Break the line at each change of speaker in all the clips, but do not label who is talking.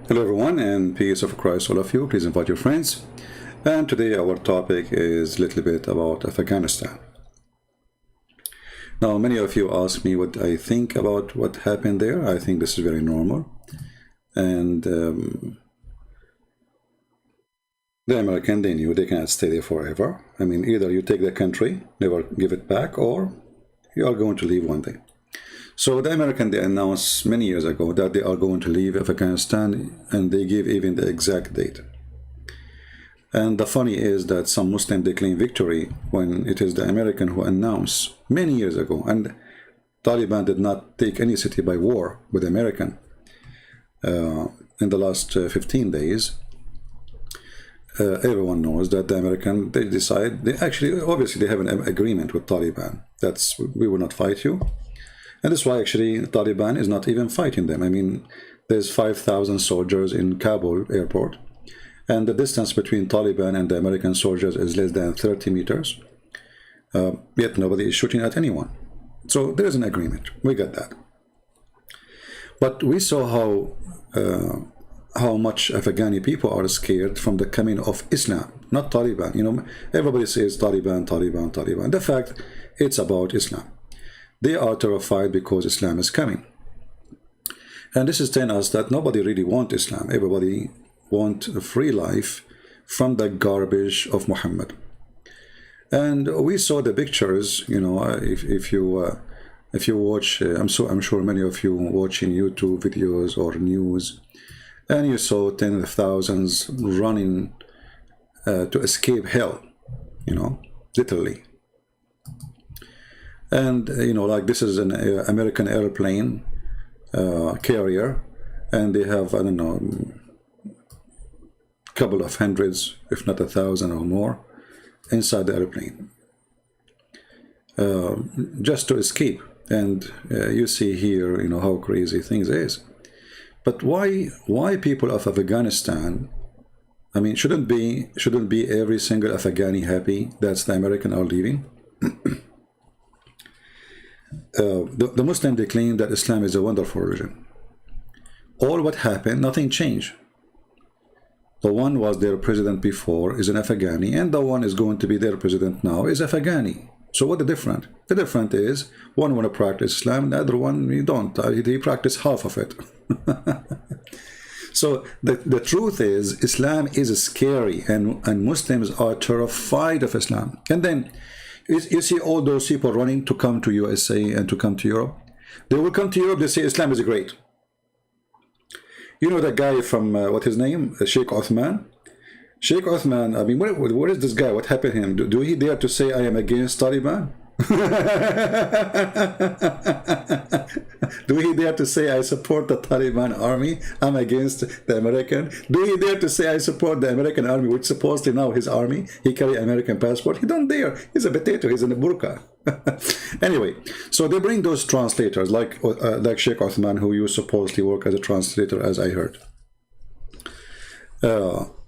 Hello everyone, and peace of Christ all of you. Please invite your friends. And today our topic is a little bit about Afghanistan. Now many of you ask me what I think about what happened there. I think this is very normal. And the American, they knew they cannot stay there forever. I mean, either you take the country, never give it back, or you are going to leave one day. So the American, they announced many years ago that they are going to leave Afghanistan, and they give even the exact date. And the funny is that some Muslims, they claim victory when it is the American who announced many years ago. And Taliban did not take any city by war with the American in the last 15 days. Everyone knows that the American, they decide, they actually, obviously they have an agreement with Taliban. That's, we will not fight you. And that's why actually Taliban is not even fighting them. I mean, there's 5,000 soldiers in Kabul airport, and the distance between Taliban and the American soldiers is less than 30 meters. Yet nobody is shooting at anyone. So there's an agreement. We got that. But we saw how much Afghani people are scared from the coming of Islam, not Taliban. You know, everybody says Taliban, Taliban, Taliban. The fact, it's about Islam. They are terrified because Islam is coming. And this is telling us that nobody really wants Islam. Everybody wants a free life from the garbage of Muhammad. And we saw the pictures, you know, if you watch, I'm sure many of you watching YouTube videos or news, and you saw tens of thousands running to escape hell, you know, literally. And, you know, like this is an American airplane carrier, and they have, I don't know, a couple of hundreds, if not 1,000 or more, inside the airplane, just to escape. And you see here, you know, how crazy things is. But why people of Afghanistan, I mean, shouldn't be every single Afghani happy that the American are leaving? The Muslim, they claim that Islam is a wonderful religion. All what happened, nothing changed. The one was their president before is an Afghani, and the one is going to be their president now is Afghani. So what the difference? The difference is one want to practice Islam, the other one you don't. He practice half of it. So the truth is Islam is scary, and Muslims are terrified of Islam. And then you see all those people running to come to USA and to come to Europe. They will come to Europe, they say Islam is great. You know that guy from, what his name? Sheikh Othman? Sheikh Othman, I mean, what is this guy? What happened to him? Do he dare to say I am against Taliban? Do he dare to say I support the Taliban army? I'm against the American. Do he dare to say I support the American army, which supposedly now his army, he carry American passport? He don't dare. He's a potato. He's in a burqa. Anyway, so they bring those translators like Sheikh Othman, who you supposedly work as a translator, as I heard.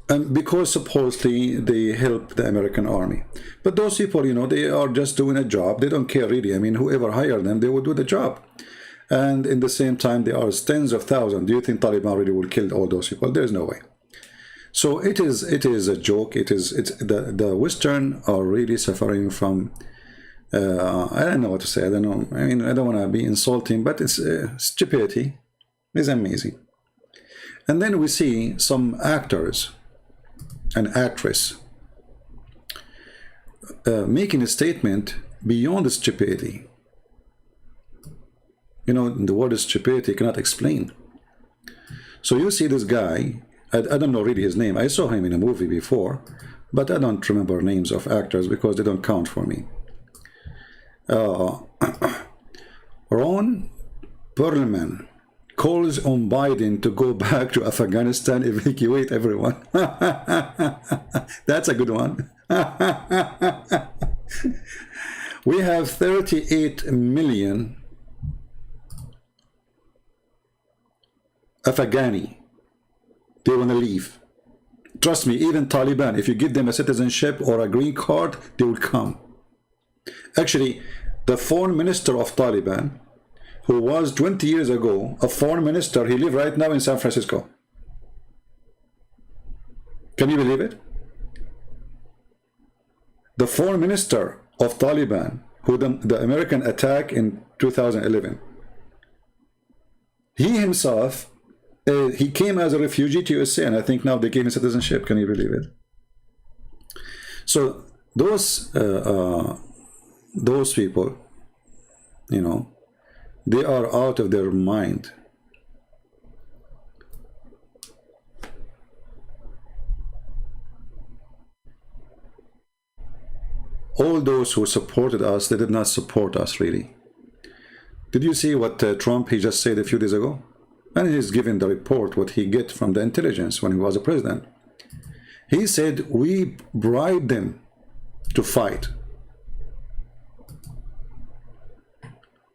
And because supposedly they help the American army. But those people, you know, they are just doing a job. They don't care really. I mean, whoever hired them, they will do the job. And in the same time, there are tens of thousands. Do you think Taliban really will kill all those people? There's no way. So it is a joke. The Western are really suffering from, I don't know what to say. I don't know. I mean, I don't want to be insulting, but it's stupidity is amazing. And then we see some actors, an actress, making a statement beyond the stupidity. You know, the word stupidity cannot explain. So you see this guy, I don't know really his name. I saw him in a movie before, but I don't remember names of actors because they don't count for me. Ron Perlman calls on Biden to go back to Afghanistan, evacuate everyone. That's a good one. We have 38 million Afghani. They want to leave. Trust me, even Taliban, if you give them a citizenship or a green card, they will come. Actually, the foreign minister of Taliban, who was 20 years ago a foreign minister, he lives right now in San Francisco. Can you believe it? The foreign minister of Taliban, who the American attack in 2011, he himself, he came as a refugee to USA, and I think now they gave him citizenship. Can you believe it? So those people, you know, they are out of their mind. All those who supported us, they did not support us, really. Did you see what Trump, he just said a few days ago? And he's given the report, what he get from the intelligence when he was a president. He said, we bribed them to fight.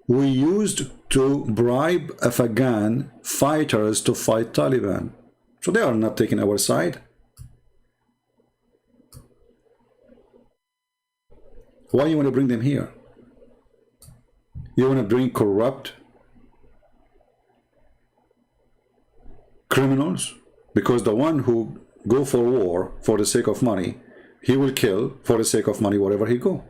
We used to bribe Afghan fighters to fight Taliban. So they are not taking our side. Why you want to bring them here? You want to bring corrupt criminals? Because the one who go for war for the sake of money, he will kill for the sake of money wherever he go.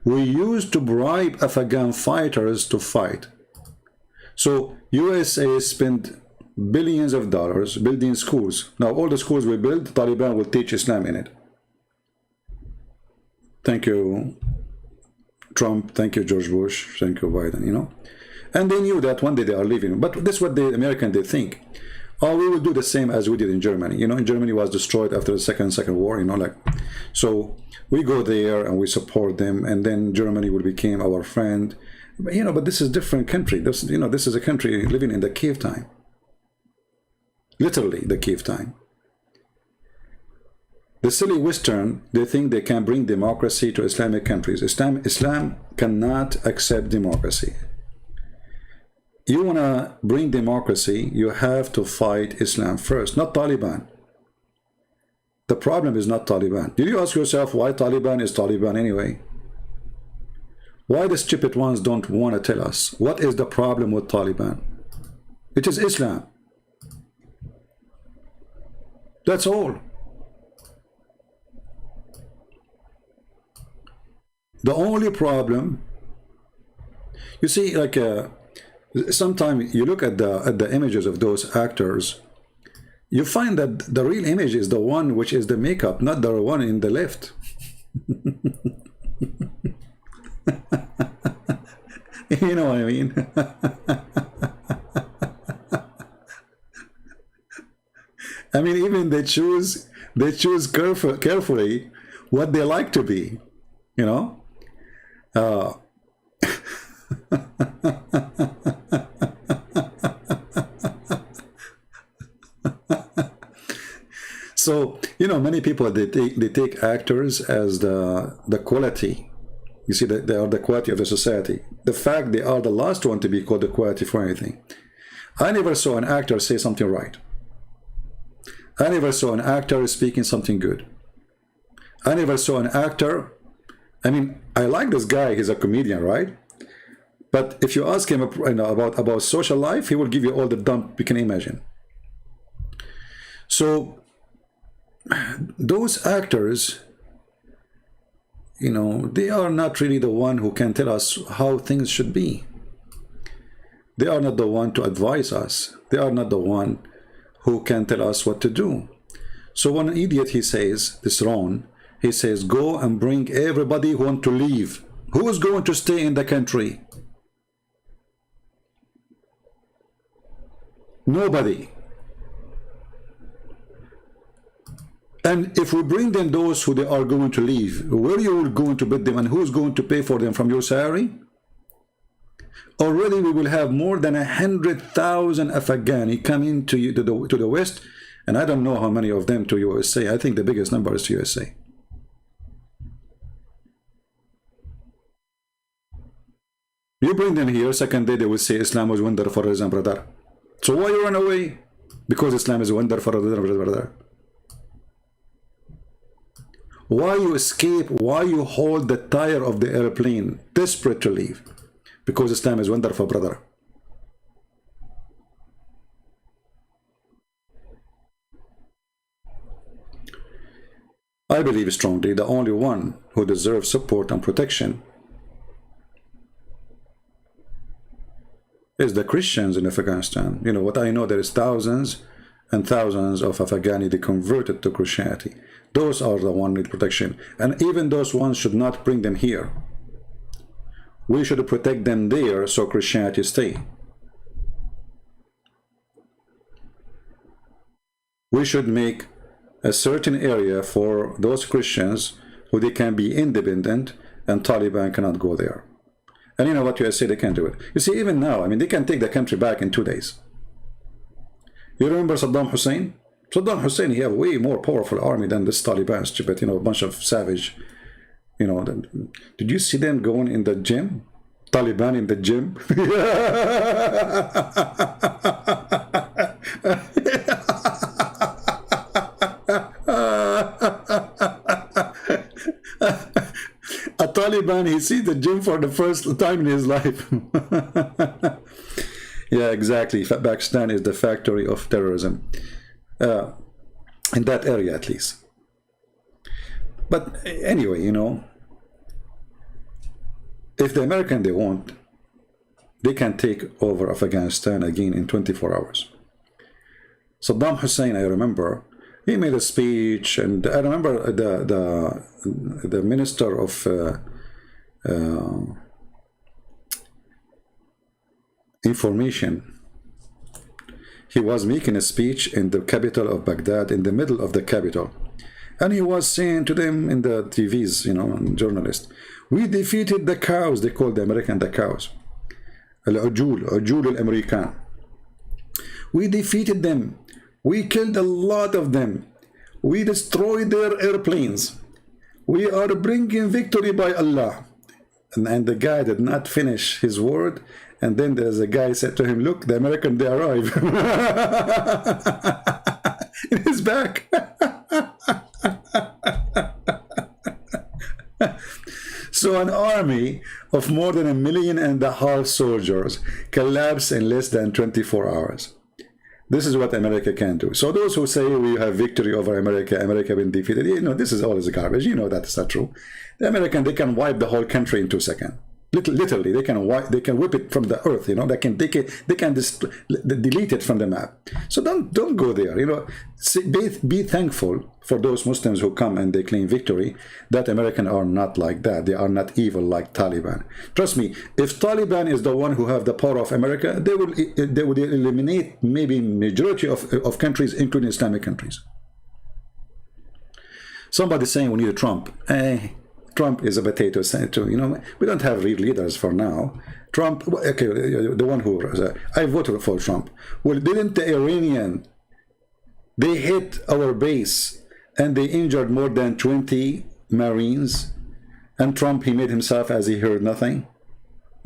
We used to bribe Afghan fighters to fight. So USA spent billions of dollars building schools. Now all the schools we build, Taliban will teach Islam in it. Thank you, Trump. Thank you, George Bush. Thank you, Biden, you know. And they knew that one day they are leaving. But this is what the Americans, they think. Oh, we will do the same as we did in Germany. You know, in Germany was destroyed after the second war, you know, like. So we go there and we support them. And then Germany will become our friend. But, you know, but this is a different country. This, you know, this is a country living in the cave time. Literally the cave time. The silly Western, they think they can bring democracy to Islamic countries. Islam cannot accept democracy. You want to bring democracy, you have to fight Islam first, not Taliban. The problem is not Taliban. Did you ask yourself why Taliban is Taliban anyway? Why the stupid ones don't want to tell us what is the problem with Taliban? It is Islam. That's all. The only problem, you see, like sometimes you look at the images of those actors, you find that the real image is the one which is the makeup, not the one in the left. You know what I mean? I mean, even they choose carefully what they like to be, you know. So, you know, many people, they take actors as the quality. You see, that they are the quality of the society. The fact they are the last one to be called the quality for anything. I never saw an actor say something right. I never saw an actor speaking something good. I never saw an actor. I mean, I like this guy, he's a comedian, right? But if you ask him about social life, he will give you all the dump you can imagine. So those actors, you know, they are not really the one who can tell us how things should be. They are not the one to advise us. They are not the one who can tell us what to do. So when an idiot, he says, this Ron, he says, go and bring everybody who want to leave. Who is going to stay in the country? Nobody. And if we bring them those who they are going to leave, where you are going to put them and who is going to pay for them from your salary? Already we will have more than 100,000 Afghani coming to the West, and I don't know how many of them to USA. I think the biggest number is to USA. You bring them here, second day they will say Islam was wonder for Islam, brother. So why you run away? Because Islam is wonder for brother. Why you escape? Why you hold the tire of the airplane, desperate to leave? Because Islam is wonderful, brother. I believe strongly the only one who deserves support and protection is the Christians in Afghanistan. You know what I know, there is thousands and thousands of Afghani they converted to Christianity. Those are the one need protection, and even those ones should not bring them here. We should protect them there so Christianity stay. We should make a certain area for those Christians who they can be independent and Taliban cannot go there. And you know what, USA, they can't do it. You see, even now, I mean, they can take the country back in 2 days. You remember Saddam Hussein? Saddam Hussein, he have way more powerful army than this Taliban stupid, you know, a bunch of savage, you know. Did you see them going in the gym? Taliban in the gym? A Taliban, he sees the gym for the first time in his life. Yeah, exactly. Pakistan is the factory of terrorism. In that area, at least. But anyway, you know, if the American they want, they can take over Afghanistan again in 24 hours. Saddam Hussein, I remember, he made a speech, and I remember the minister of information. He was making a speech in the capital of Baghdad, in the middle of the capital, and he was saying to them in the TVs, you know, journalists, we defeated the cows. They called the American the cows. Al-Ujul al-American. We defeated them. We killed a lot of them. We destroyed their airplanes. We are bringing victory by Allah. And the guy did not finish his word. And then there's a guy said to him, look, the American, they arrive. In his back. So an army of more than 1.5 million soldiers collapsed in less than 24 hours. This is what America can do. So those who say we have victory over America, America been defeated, you know, this is all is garbage. You know that's not true. The American, they can wipe the whole country in 2 seconds. Literally, they can whip it from the earth. You know, they can delete it from the map. So don't go there. You know, be thankful for those Muslims who come and they claim victory. That Americans are not like that. They are not evil like Taliban. Trust me. If Taliban is the one who have the power of America, they would eliminate maybe majority of countries, including Islamic countries. Somebody saying we need a Trump. Trump is a potato too. You know, we don't have real leaders for now. Trump, okay, the one who I voted for Trump. Well, didn't the Iranian, they hit our base and they injured more than 20 Marines, and Trump, he made himself as he heard nothing.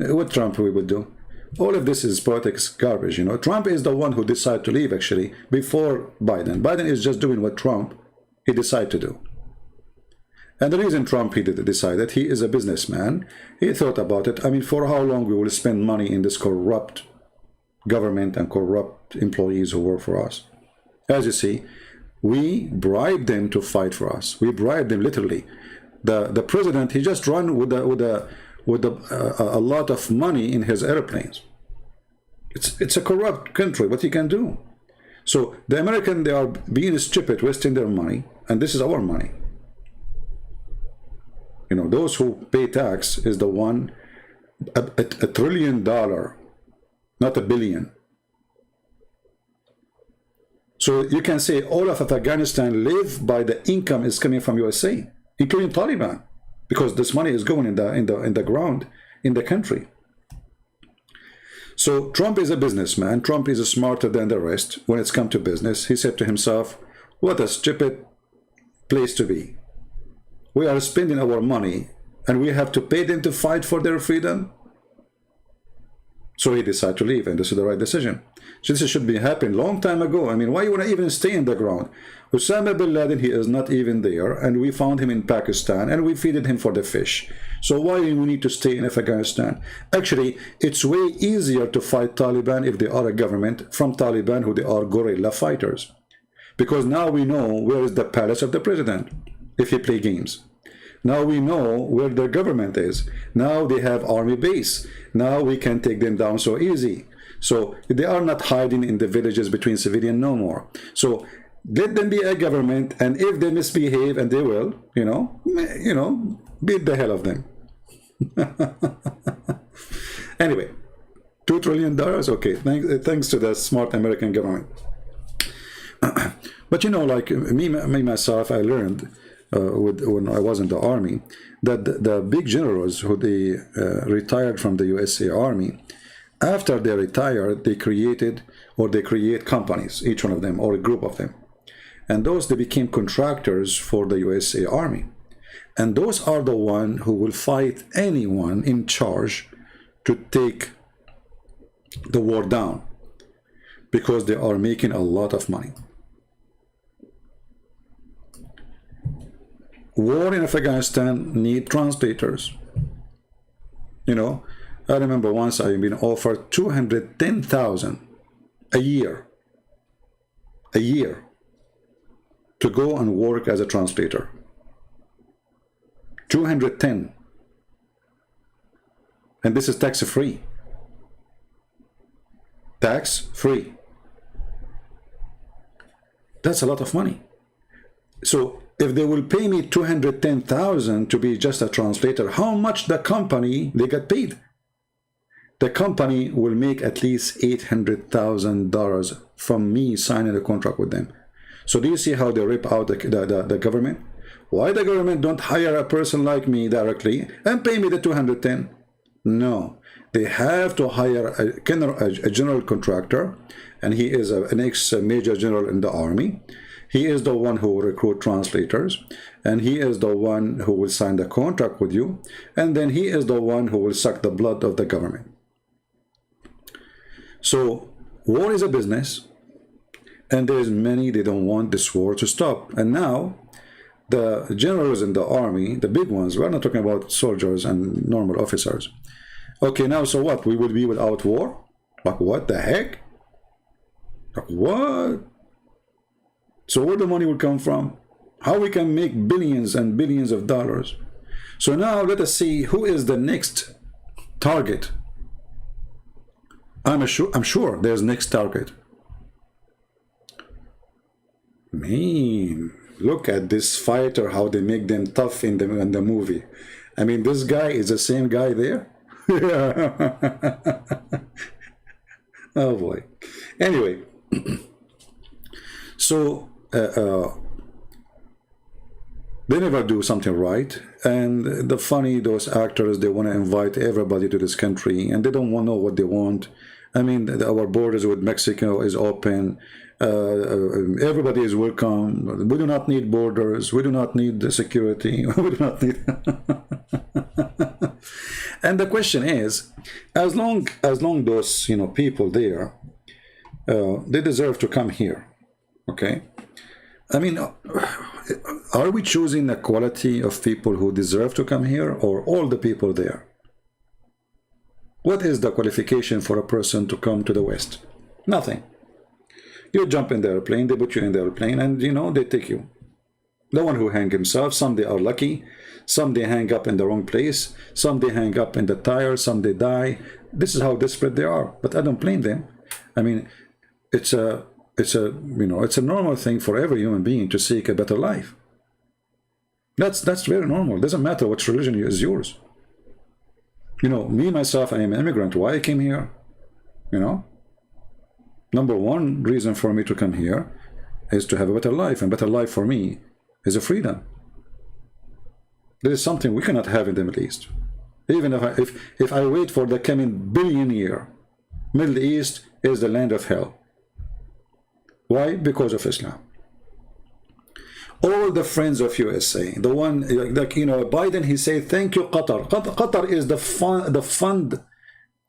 What Trump we would do? All of this is politics garbage. You know, Trump is the one who decided to leave actually before Biden. Biden is just doing what Trump he decided to do. And the reason Trump he decided, he is a businessman. He thought about it. I mean, for how long we will spend money in this corrupt government and corrupt employees who work for us? As you see, we bribed them to fight for us. We bribed them literally. The president, he just run with a lot of money in his airplanes. It's a corrupt country. What he can do? So the American, they are being stupid, wasting their money, and this is our money. You know, those who pay tax is the one, $1 trillion, not a billion. So you can say all of Afghanistan live by the income is coming from USA, including Taliban, because this money is going in the ground in the country. So Trump is a businessman. Trump is smarter than the rest when it's come to business. He said to himself, what a stupid place to be. We are spending our money and we have to pay them to fight for their freedom. So he decided to leave, and this is the right decision. So this should be happened long time ago. I mean, why you want to even stay in the ground? Osama bin Laden, he is not even there, and we found him in Pakistan and we feeded him for the fish. So why do we need to stay in Afghanistan? Actually, it's way easier to fight Taliban if they are a government from Taliban who they are guerrilla fighters. Because now we know where is the palace of the president. if he play games. Now we know where their government is. Now they have army base. Now we can take them down so easy. So they are not hiding in the villages between civilian no more. So let them be a government, and if they misbehave, and they will, beat the hell of them. Anyway, $2 trillion. Okay, thanks to the smart American government. But like me myself, I learned when I was in the army that the big generals who they retired from the USA Army, after they retired, they create companies, each one of them, or a group of them, and those they became contractors for the USA Army, and those are the one who will fight anyone in charge to take the war down, because they are making a lot of money. War in Afghanistan need translators. I remember once I've been offered $210,000 a year to go and work as a translator. 210, and this is tax-free. Tax-free. That's a lot of money. So if they will pay me $210,000 to be just a translator, how much the company they get paid? The company will make at least $800,000 from me signing a contract with them. So do you see how they rip out the government? Why the government don't hire a person like me directly and pay me the 210? No, they have to hire a general contractor, and he is an ex-major general in the army. He is the one who will recruit translators, and he is the one who will sign the contract with you, and then he is the one who will suck the blood of the government. So war is a business, and there's many, they don't want this war to stop. And now the generals in the army, the big ones, we're not talking about soldiers and normal officers. Okay, now so what? We will be without war? Like what the heck? Like what? So where the money will come from? How we can make billions and billions of dollars? So now let us see who is the next target. I'm sure there's next target. Man, look at this fighter, how they make them tough in the movie. I mean, this guy is the same guy there. Oh boy. Anyway, so they never do something right, and those actors, they want to invite everybody to this country, and they don't want to know what they want. I mean, our borders with Mexico is open. Everybody is welcome. We do not need borders. We do not need the security. We do not need. And the question is, as long those people there, they deserve to come here. Okay, I mean, are we choosing the quality of people who deserve to come here, or all the people there? What is the qualification for a person to come to the West? Nothing. You jump in the airplane, they put you in the airplane, and they take you. The one who hang himself, some they are lucky, some they hang up in the wrong place, some they hang up in the tire, some they die. This is how desperate they are, but I don't blame them. I mean, it's a normal thing for every human being to seek a better life. That's very normal. It doesn't matter what religion is yours. Me, myself, I am an immigrant. Why I came here? Number one reason for me to come here is to have a better life, and better life for me is a freedom. There is something we cannot have in the Middle East. Even if I wait for the coming billion year, Middle East is the land of hell. Why? Because of Islam. All the friends of USA, the one Biden, he said, thank you, Qatar. Qatar is the fund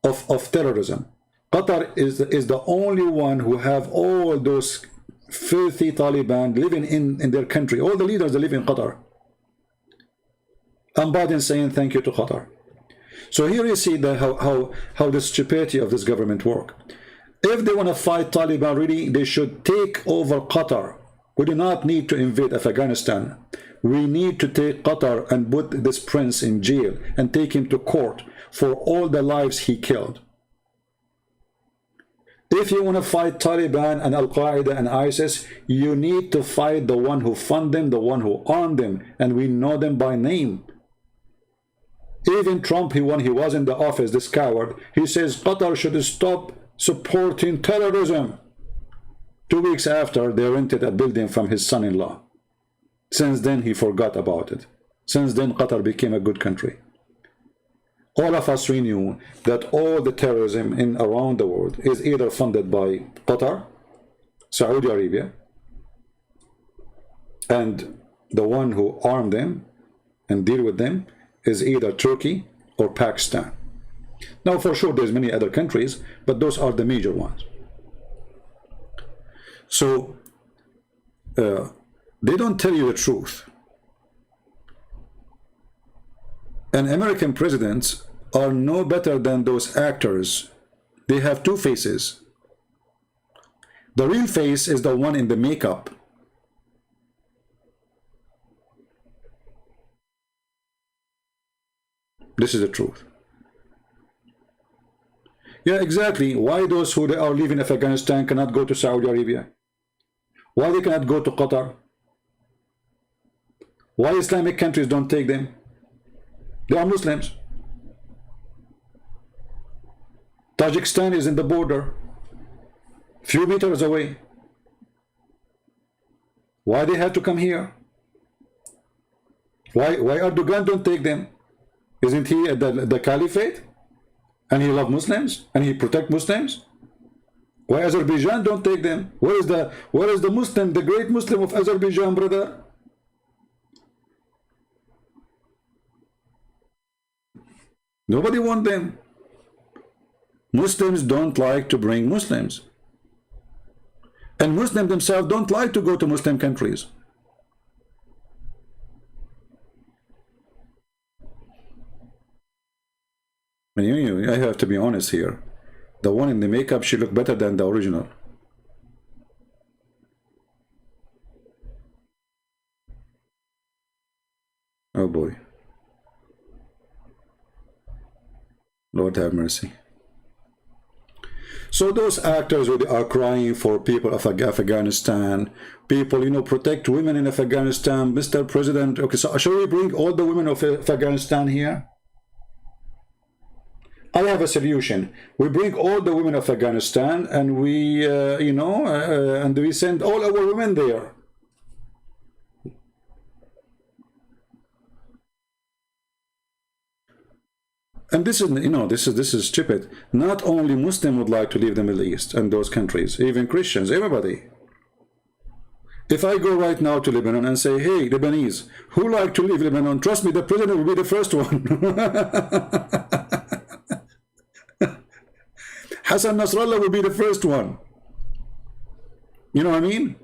of terrorism. Qatar is the only one who have all those filthy Taliban living in their country. All the leaders, they live in Qatar. And Biden saying thank you to Qatar. So here you see how the stupidity of this government work. If they want to fight Taliban really, they should take over Qatar We do not need to invade Afghanistan. We need to take Qatar and put this prince in jail and take him to court for all the lives he killed. If you want to fight Taliban and Al-Qaeda and ISIS, you need to fight the one who fund them, the one who armed them, and we know them by name. Even Trump, when he was in the office, this coward, he says Qatar should stop supporting terrorism. 2 weeks after, they rented a building from his son-in-law. Since then, he forgot about it. Since then, Qatar became a good country. All of us, we knew that all the terrorism around the world is either funded by Qatar, Saudi Arabia, and the one who armed them and deal with them is either Turkey or Pakistan. Now, for sure, there's many other countries, but those are the major ones. So, they don't tell you the truth. And American presidents are no better than those actors. They have two faces. The real face is the one in the makeup. This is the truth. Yeah, exactly. Why those who are leaving Afghanistan cannot go to Saudi Arabia? Why they cannot go to Qatar? Why Islamic countries don't take them? They are Muslims. Tajikistan is in the border, few meters away. Why they have to come here? Why Erdogan don't take them? Isn't he the caliphate? And he love Muslims? And he protect Muslims? Why Azerbaijan don't take them? Where is the Muslim, the great Muslim of Azerbaijan, brother? Nobody want them. Muslims don't like to bring Muslims. And Muslims themselves don't like to go to Muslim countries. And I have to be honest here. The one in the makeup, she looked better than the original. Oh boy. Lord have mercy. So those actors who are crying for people of Afghanistan, people, protect women in Afghanistan, Mr. President. Okay, so shall we bring all the women of Afghanistan here? I have a solution. We bring all the women of Afghanistan and we, and we send all our women there. And this is, this is stupid. Not only Muslims would like to leave the Middle East and those countries, even Christians, everybody. If I go right now to Lebanon and say, hey, Lebanese, who like to leave Lebanon? Trust me, the president will be the first one. Hassan Nasrallah will be the first one. You know what I mean?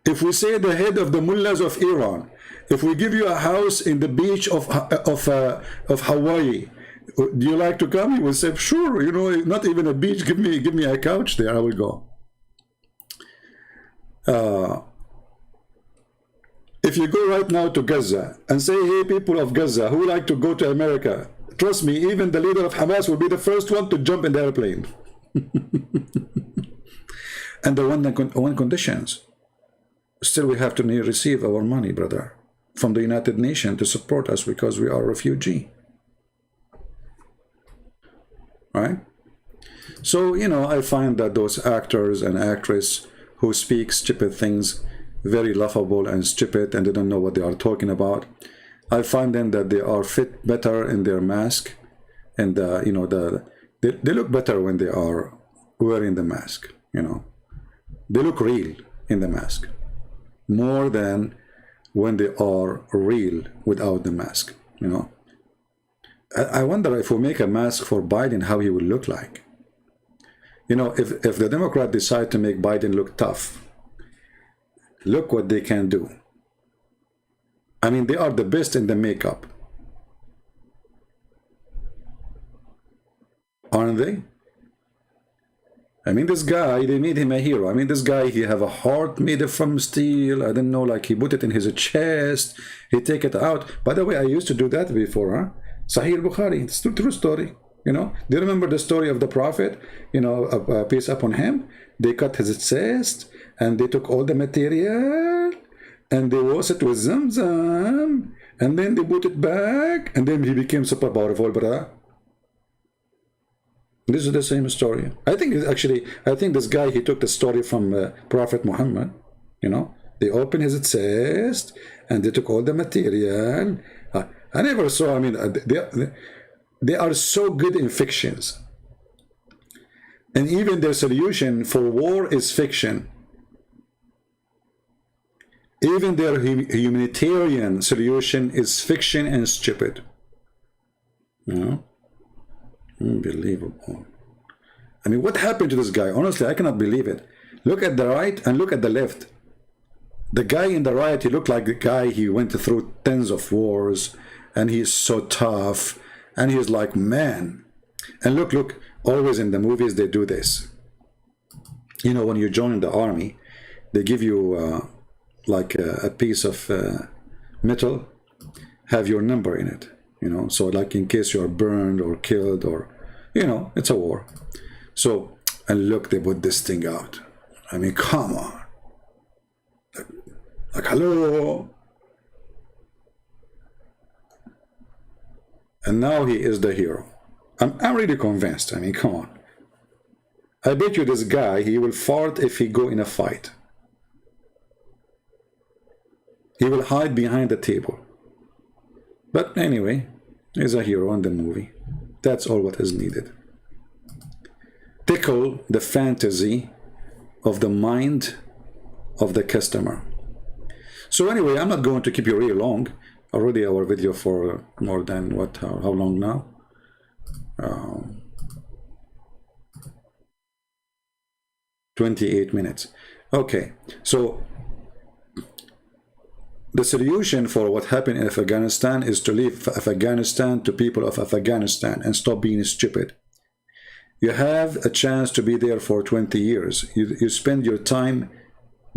If we say the head of the mullahs of Iran, if we give you a house in the beach of Hawaii, do you like to come? He will say, sure, not even a beach, give me a couch there, I will go. If you go right now to Gaza and say, hey, people of Gaza, who like to go to America? Trust me, even the leader of Hamas will be the first one to jump in the airplane. And the one conditions. Still, we have to receive our money, brother, from the United Nations to support us because we are a refugee. Right? So, I find that those actors and actresses who speak stupid things, very laughable and stupid, and they don't know what they are talking about, I find them that they are fit better in their mask, and they look better when they are wearing the mask. They look real in the mask, more than when they are real without the mask. I wonder if we make a mask for Biden, how he will look like. If the Democrats decide to make Biden look tough, look what they can do. I mean, they are the best in the makeup. Aren't they? I mean, this guy, they made him a hero. I mean, this guy, he have a heart made from steel. I don't know, like he put it in his chest. He take it out. By the way, I used to do that before, huh? Sahih Bukhari, it's a true story. You know, do you remember the story of the Prophet? You know, peace upon him. They cut his chest and they took all the material and they washed it with Zamzam and then they put it back and then he became super powerful, brother. This is the same story. I think actually, I think this guy, he took the story from Prophet Muhammad. You know, they opened his chest and they took all the material. I never saw, I mean, they are so good in fictions. And even their solution for war is fiction. Even their humanitarian solution is fiction and stupid. You know? Unbelievable. I mean, what happened to this guy? Honestly, I cannot believe it. Look at the right and look at the left. The guy in the right, he looked like the guy, he went through tens of wars and he's so tough and he's like, man. And look, always in the movies they do this. You know, when you join the army, they give you like a piece of metal, have your number in it. You know, so like in case you're burned or killed or, you know, it's a war. So, and look, they put this thing out. I mean, come on. Like hello. And now he is the hero. I'm really convinced. I mean, come on. I bet you this guy, he will fart if he go in a fight. He will hide behind the table. But anyway, he's a hero in the movie. That's all what is needed. Tickle the fantasy of the mind of the customer. So anyway, I'm not going to keep you really long. Already our video for more than what, how long now? 28 minutes. Okay, so the solution for what happened in Afghanistan is to leave Afghanistan to people of Afghanistan and stop being stupid. You have a chance to be there for 20 years. You spend your time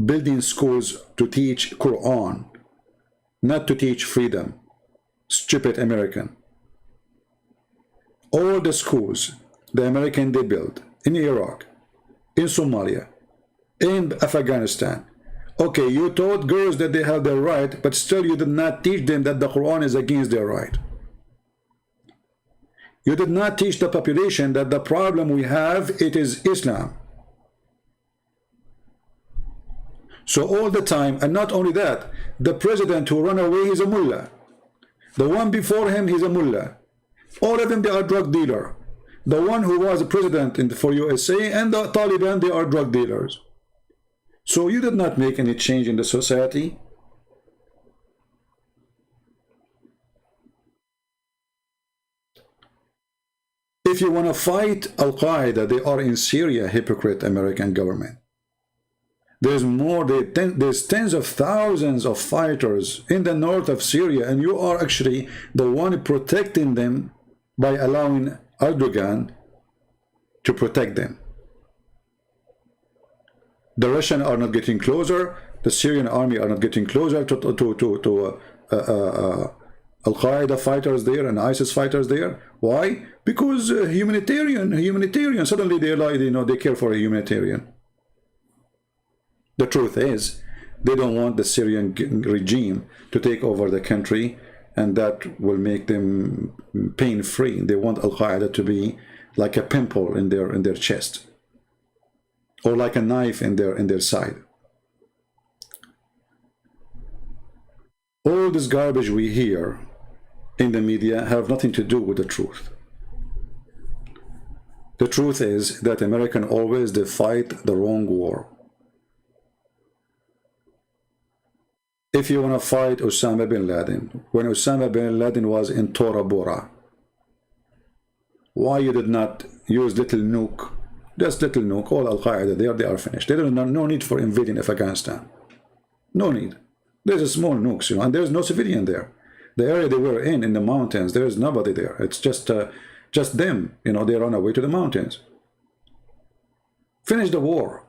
building schools to teach Quran, not to teach freedom. Stupid American. All the schools the American they built in Iraq, in Somalia, in Afghanistan. Okay, you taught girls that they have their right, but still you did not teach them that the Quran is against their right. You did not teach the population that the problem we have, it is Islam. So all the time, and not only that, the president who ran away is a mullah. The one before him, he's a mullah. All of them, they are drug dealer. The one who was president for USA and the Taliban, they are drug dealers. So you did not make any change in the society. If you want to fight Al-Qaeda, they are in Syria, hypocrite American government. There's more, there's tens of thousands of fighters in the north of Syria, and you are actually the one protecting them by allowing Erdogan to protect them. The Russians are not getting closer. The Syrian army are not getting closer to Al-Qaeda fighters there and ISIS fighters there. Why? Because humanitarian. Suddenly they like, you know, they care for a humanitarian. The truth is, they don't want the Syrian regime to take over the country, and that will make them pain-free. They want Al-Qaeda to be like a pimple in their chest, or like a knife in their side. All this garbage we hear in the media have nothing to do with the truth. The truth is that Americans always they fight the wrong war. If you want to fight Osama bin Laden, when Osama bin Laden was in Tora Bora, why you did not use little nuke? Just little nuke, all Al-Qaeda there, they are finished. There is no need for invading Afghanistan. No need. There's a small nukes, you know, and there's no civilian there. The area they were in the mountains, there is nobody there. It's just them, you know, they run away to the mountains. Finish the war.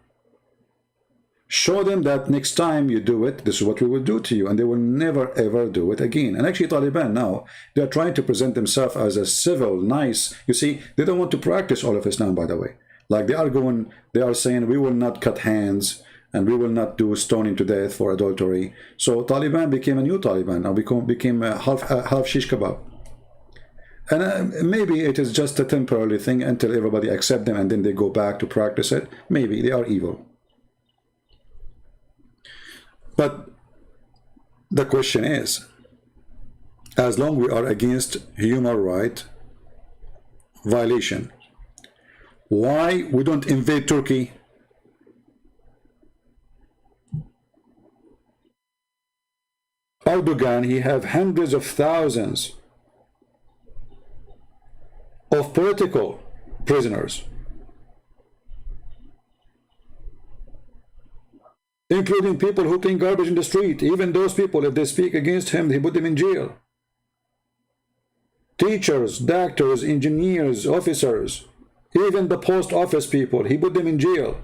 Show them that next time you do it, this is what we will do to you, and they will never ever do it again. And actually Taliban now, they are trying to present themselves as a civil, nice, you see, they don't want to practice all of Islam, by the way. Like they are saying, we will not cut hands, and we will not do stoning to death for adultery. So Taliban became a new Taliban, now became a half shish kebab. And maybe it is just a temporary thing until everybody accept them, and then they go back to practice it. Maybe they are evil. But the question is, as long we are against human right violation, why we don't invade Turkey? Erdogan, he have hundreds of thousands of political prisoners, including people who clean garbage in the street. Even those people, if they speak against him, he put them in jail. Teachers, doctors, engineers, officers, even the post office people, he put them in jail.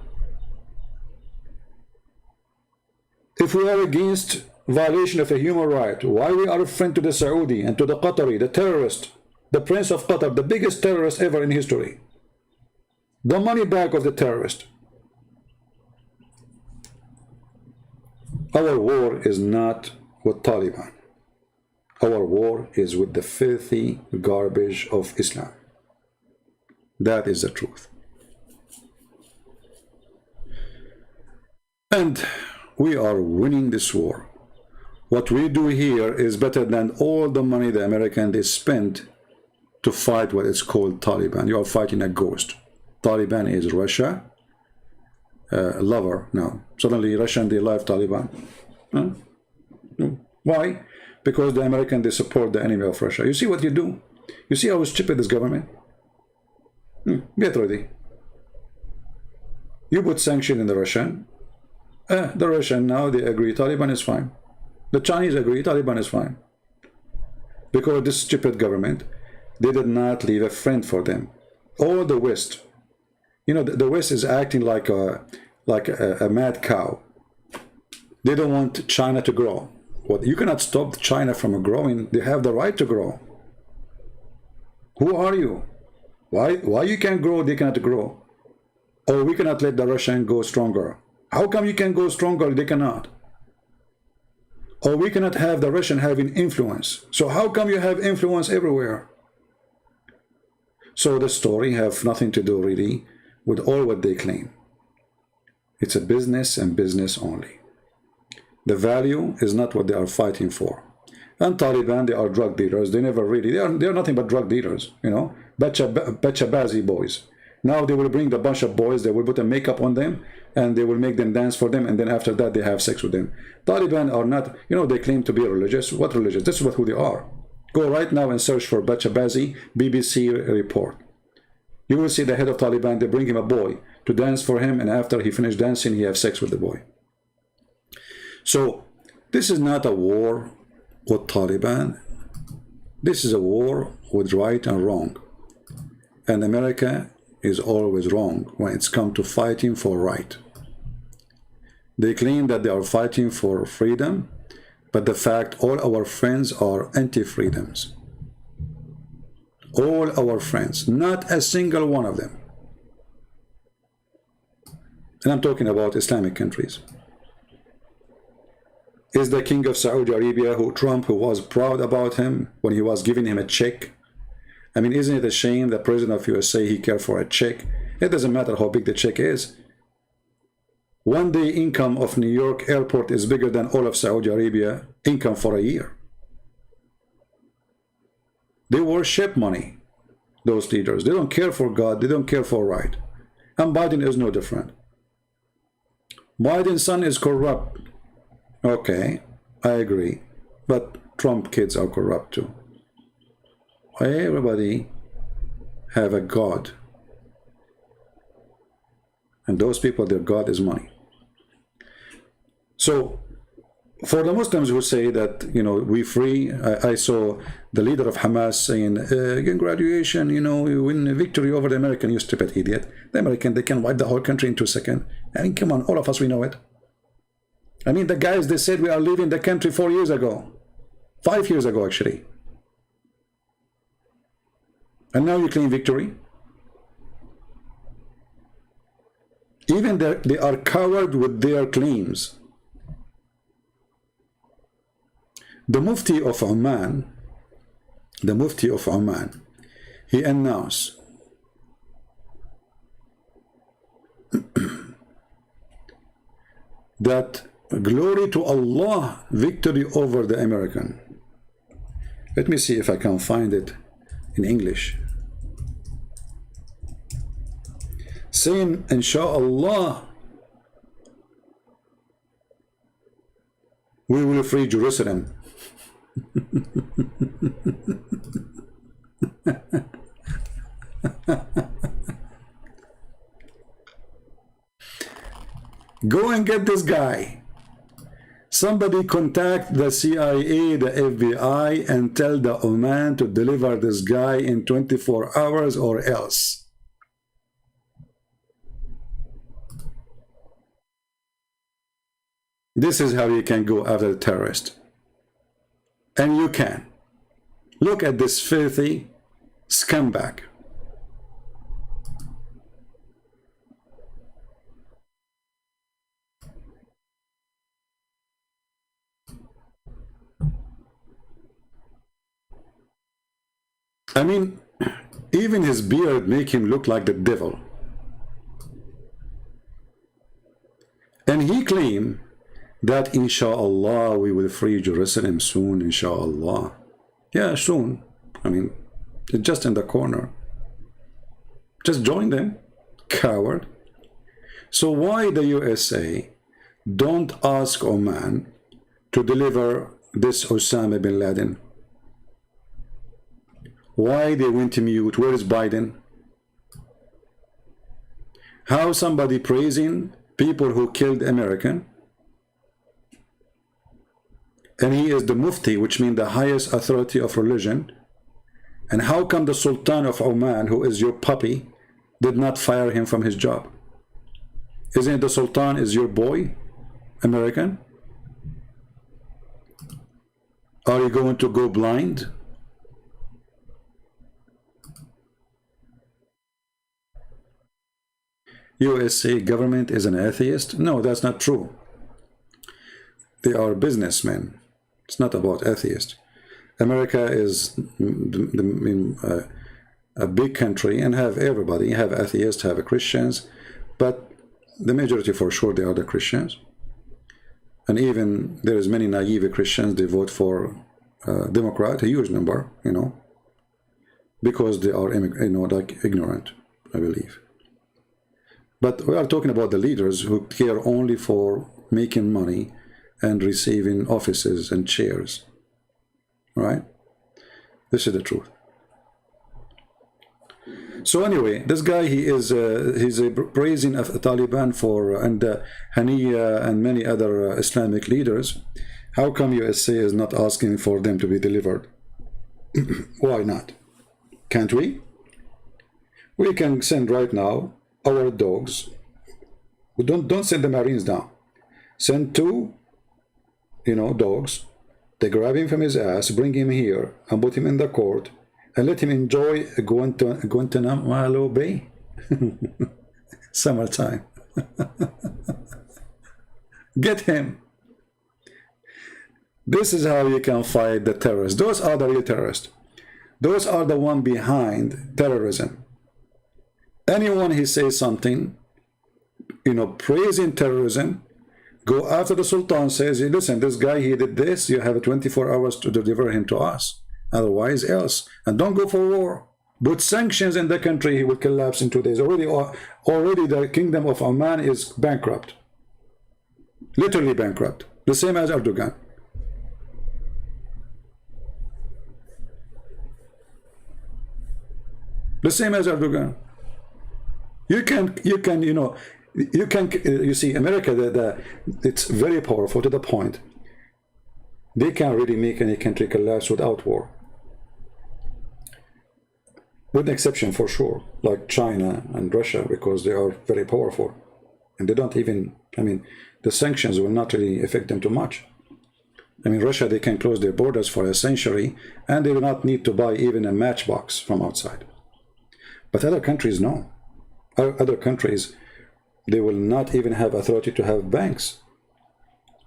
If we are against violation of a human right, why we are a friend to the Saudi and to the Qatari, the terrorist, the Prince of Qatar, the biggest terrorist ever in history, the money bag of the terrorist? Our war is not with Taliban. Our war is with the filthy garbage of Islam. That is the truth. And we are winning this war. What we do here is better than all the money the Americans they spend to fight what is called Taliban. You are fighting a ghost. Taliban is Russia. Lover now. Suddenly Russian they love Taliban. Huh? Why? Because the American they support the enemy of Russia. You see what you do? You see how stupid this government? Get ready. You put sanction in the Russian. The Russian now they agree Taliban is fine. The Chinese agree Taliban is fine. Because this stupid government, they did not leave a friend for them. All the West, you know, the West is acting like a mad cow. They don't want China to grow. Well, you cannot stop China from growing. They have the right to grow. Who are you? Why you can grow, they cannot grow? Or we cannot let the Russian go stronger. How come you can go stronger, they cannot? Or we cannot have the Russian having influence. So how come you have influence everywhere? So the story have nothing to do really with all what they claim. It's a business and business only. The value is not what they are fighting for. And Taliban, they are drug dealers. They never really, they are nothing but drug dealers, you know, Bachabazi boys. Now they will bring the bunch of boys, they will put a makeup on them, and they will make them dance for them, and then after that they have sex with them. Taliban are not, you know, they claim to be religious. What religious? This is who they are. Go right now and search for Bachabazi BBC report. You will see the head of Taliban, they bring him a boy to dance for him, and after he finished dancing, he have sex with the boy. So this is not a war with Taliban. This is a war with right and wrong. And America is always wrong when it's come to fighting for right. They claim that they are fighting for freedom, but the fact all our friends are anti-freedoms. All our friends, not a single one of them. And I'm talking about Islamic countries. Is the king of Saudi Arabia, Trump, who was proud about him when he was giving him a check? I mean, isn't it a shame that president of USA, he cared for a check? It doesn't matter how big the check is. One day income of New York airport is bigger than all of Saudi Arabia income for a year. They worship money, those leaders. They don't care for God. They don't care for right. And Biden is no different. Biden's son is corrupt. Okay, I agree. But Trump kids are corrupt too. Everybody have a God. And those people, their God is money. So For the Muslims who say that, you know, we free, I saw the leader of Hamas saying, in graduation, you know, we win a victory over the American. You stupid idiot. The American, they can wipe the whole country in 2 seconds. I mean, come on, all of us, we know it. I mean, the guys, they said we are leaving the country 4 years ago. 5 years ago, actually. And now you claim victory? Even they are coward with their claims. The Mufti of Oman, he announced that glory to Allah, victory over the American. Let me see if I can find it in English. Saying, Inshallah, we will free Jerusalem. Go and get this guy. Somebody contact the CIA, the FBI, and tell the Oman to deliver this guy in 24 hours or else. This is how you can go after the terrorist. And you can. Look at this filthy scumbag. I mean, even his beard make him look like the devil. And he claimed that inshallah we will free Jerusalem soon, inshallah. Yeah, soon. I mean, it's just in the corner. Just join them, coward. So why the USA don't ask Oman to deliver this Osama bin Laden? Why they went mute? Where is Biden? How somebody praising people who killed American? And he is the Mufti, which means the highest authority of religion. And how come the Sultan of Oman, who is your puppy, did not fire him from his job? Isn't the Sultan is your boy, American? Are you going to go blind? USA government is an atheist? No, that's not true. They are businessmen. It's not about atheists. America is a big country and have everybody, have atheists, have Christians, but the majority for sure they are the Christians. And even there is many naive Christians, they vote for Democrat, a huge number, you know, because they are, you know, like ignorant, I believe. But we are talking about the leaders who care only for making money and receiving offices and chairs, right? This is the truth. So anyway, this guy, he's a praising of Taliban for and Haniya and many other Islamic leaders. How come USA is not asking for them to be delivered? Why not? Can't we? We can send right now our dogs. We don't send the Marines down. Send 2, you know, dogs. They grab him from his ass, bring him here, and put him in the court, and let him enjoy Guantanamo Bay. Summertime. Get him. This is how you can fight the terrorists. Those are the real terrorists. Those are the one behind terrorism. Anyone who says something, you know, praising terrorism, go after the Sultan, says, listen, this guy, he did this, you have 24 hours to deliver him to us. Otherwise, else. And don't go for war. Put sanctions in the country, he will collapse in 2 days. Already the kingdom of Oman is bankrupt. Literally bankrupt. The same as Erdogan. The same as Erdogan. You see, America, it's very powerful to the point. They can't really make any country collapse without war. With an exception for sure, like China and Russia, because they are very powerful. And they don't even, I mean, the sanctions will not really affect them too much. I mean, Russia, they can close their borders for a century, and they will not need to buy even a matchbox from outside. But other countries, no. Other countries, they will not even have authority to have banks,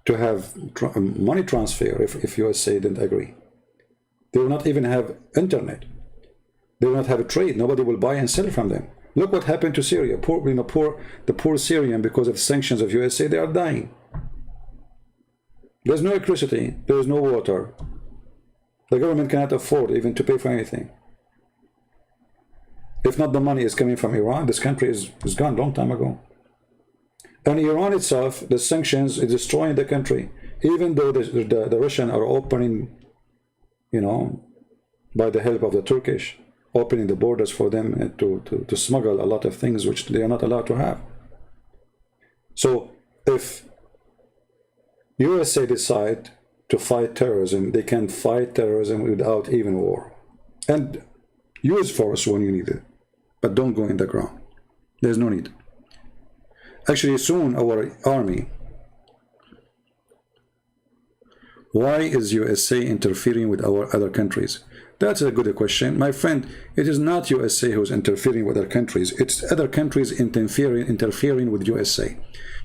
to have money transfer if USA didn't agree. They will not even have internet. They will not have a trade. Nobody will buy and sell from them. Look what happened to Syria. The poor Syrian, because of sanctions of USA, they are dying. There's no electricity. There is no water. The government cannot afford even to pay for anything. If not the money is coming from Iran, this country is gone a long time ago. And Iran itself, the sanctions is destroying the country. Even though the Russians are opening, you know, by the help of the Turkish, opening the borders for them to smuggle a lot of things which they are not allowed to have. So if USA decide to fight terrorism, they can fight terrorism without even war. And use force when you need it, but don't go in the ground. There's no need. Actually, soon our army. Why is USA interfering with our other countries? That's a good question. My friend, it is not USA who's interfering with other countries. It's other countries interfering with USA.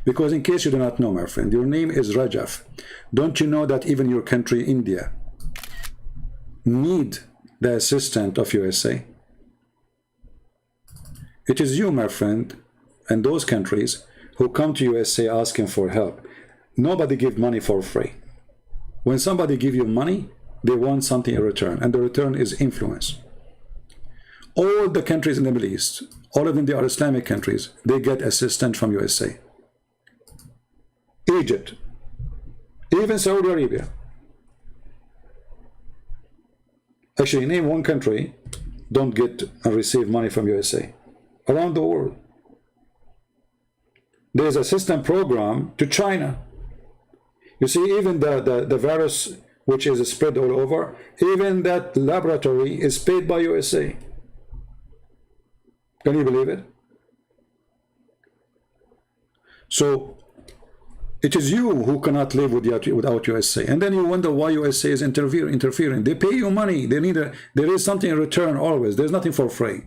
Because in case you do not know, my friend, your name is Rajaf. Don't you know that even your country, India, need the assistance of USA? It is you, my friend, and those countries who come to USA asking for help. Nobody give money for free. When somebody give you money, they want something in return, and the return is influence. All the countries in the Middle East, all of them, they are Islamic countries, they get assistance from USA. Egypt, even Saudi Arabia. Actually, name one country don't get and receive money from USA. Around the world. There's a system program to China. You see, even the virus which is spread all over, even that laboratory is paid by USA. Can you believe it? So it is you who cannot live without USA. And then you wonder why USA is interfering. They pay you money. There is something in return always. There's nothing for free.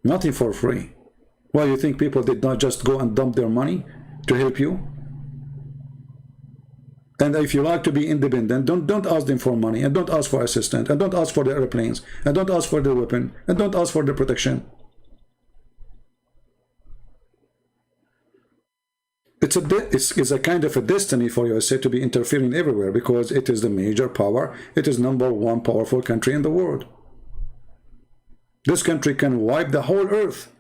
Nothing for free. Why, you think people did not just go and dump their money to help you? And if you like to be independent, don't ask them for money, and don't ask for assistance, and don't ask for the airplanes, and don't ask for the weapon, and don't ask for the protection. It's a kind of a destiny for USA to be interfering everywhere, because it is the major power. It is #1 powerful country in the world. This country can wipe the whole earth,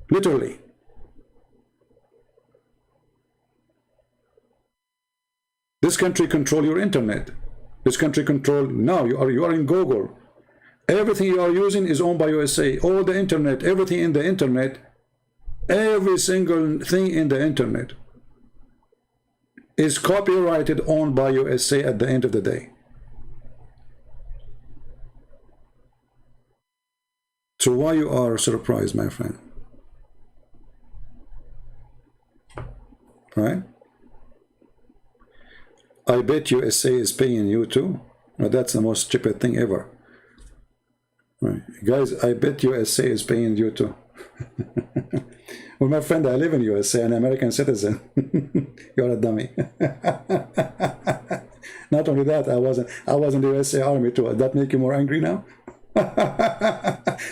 literally. This country control your internet. This country control, now you are in Google. Everything you are using is owned by USA. All the internet, everything in the internet, every single thing in the internet is copyrighted, owned by USA at the end of the day. So why you are surprised, my friend? Right? I bet USA is paying you too. Well, that's the most stupid thing ever. Right. Guys, I bet USA is paying you too. Well, my friend, I live in USA, an American citizen. You're a dummy. Not only that, I was in the USA Army too. Does that make you more angry now?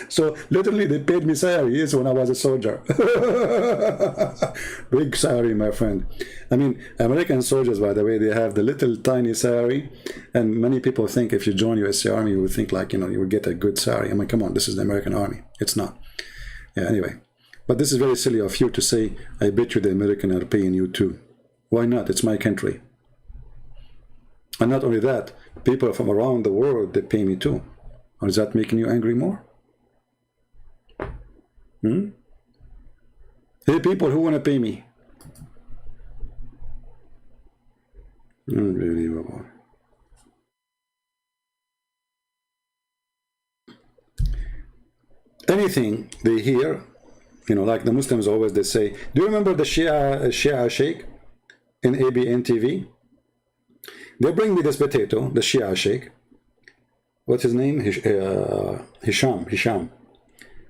So literally they paid me salaries when I was a soldier. Big salary, my friend. I mean, American soldiers, by the way, they have the little tiny salary, and many people think if you join USA Army, you would think like, you know, you would get a good salary. I mean, come on, this is the American Army. It's not. Yeah, anyway. But this is very silly of you to say, I bet you the American are paying you too. Why not? It's my country. And not only that, people from around the world, they pay me too. Or is that making you angry more? Hey, people who want to pay me. Unbelievable. Anything they hear, you know, like the Muslims always, they say, do you remember the Shia Sheikh in ABN TV? They bring me this potato, the Shia Sheikh. What's his name? Hisham.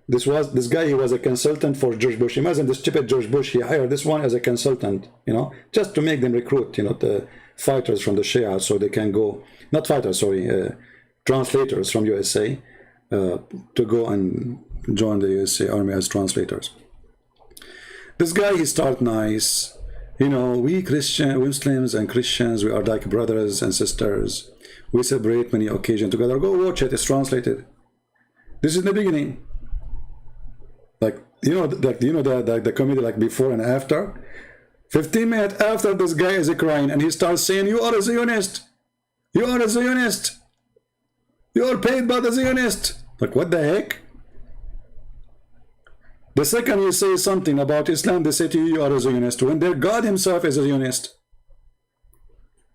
This guy, he was a consultant for George Bush. Imagine the stupid George Bush, he hired this one as a consultant, you know, just to make them recruit, you know, the fighters from the Shia, so they can go, not fighters, sorry, translators from USA, to go and join the USA Army as translators. This guy, he start nice, you know, we Muslims and Christians, we are like brothers and sisters. We celebrate many occasions together. Go watch it, it's translated. This is the beginning. Like, you know, the comedy, like before and after. 15 minutes after, this guy is crying and he starts saying, you are a Zionist. You are a Zionist. You are paid by the Zionist. Like, what the heck? The second you say something about Islam, they say to you, you are a Zionist. When their God himself is a Zionist.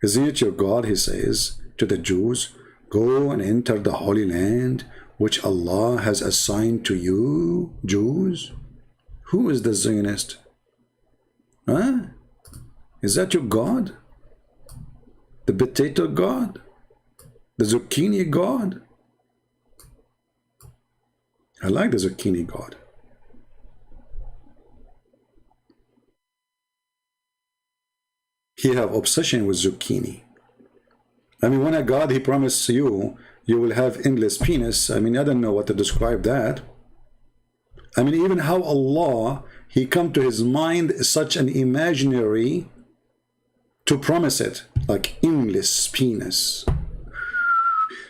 Is it your God, he says to the Jews, go and enter the Holy Land, which Allah has assigned to you, Jews? Who is the Zionist? Huh? Is that your God? The potato God? The zucchini God? I like the zucchini God. He have obsession with zucchini. I mean, when a God, he promised you, you will have endless penis. I mean, I don't know what to describe that. I mean, even how Allah, he come to his mind such an imaginary to promise it, like endless penis.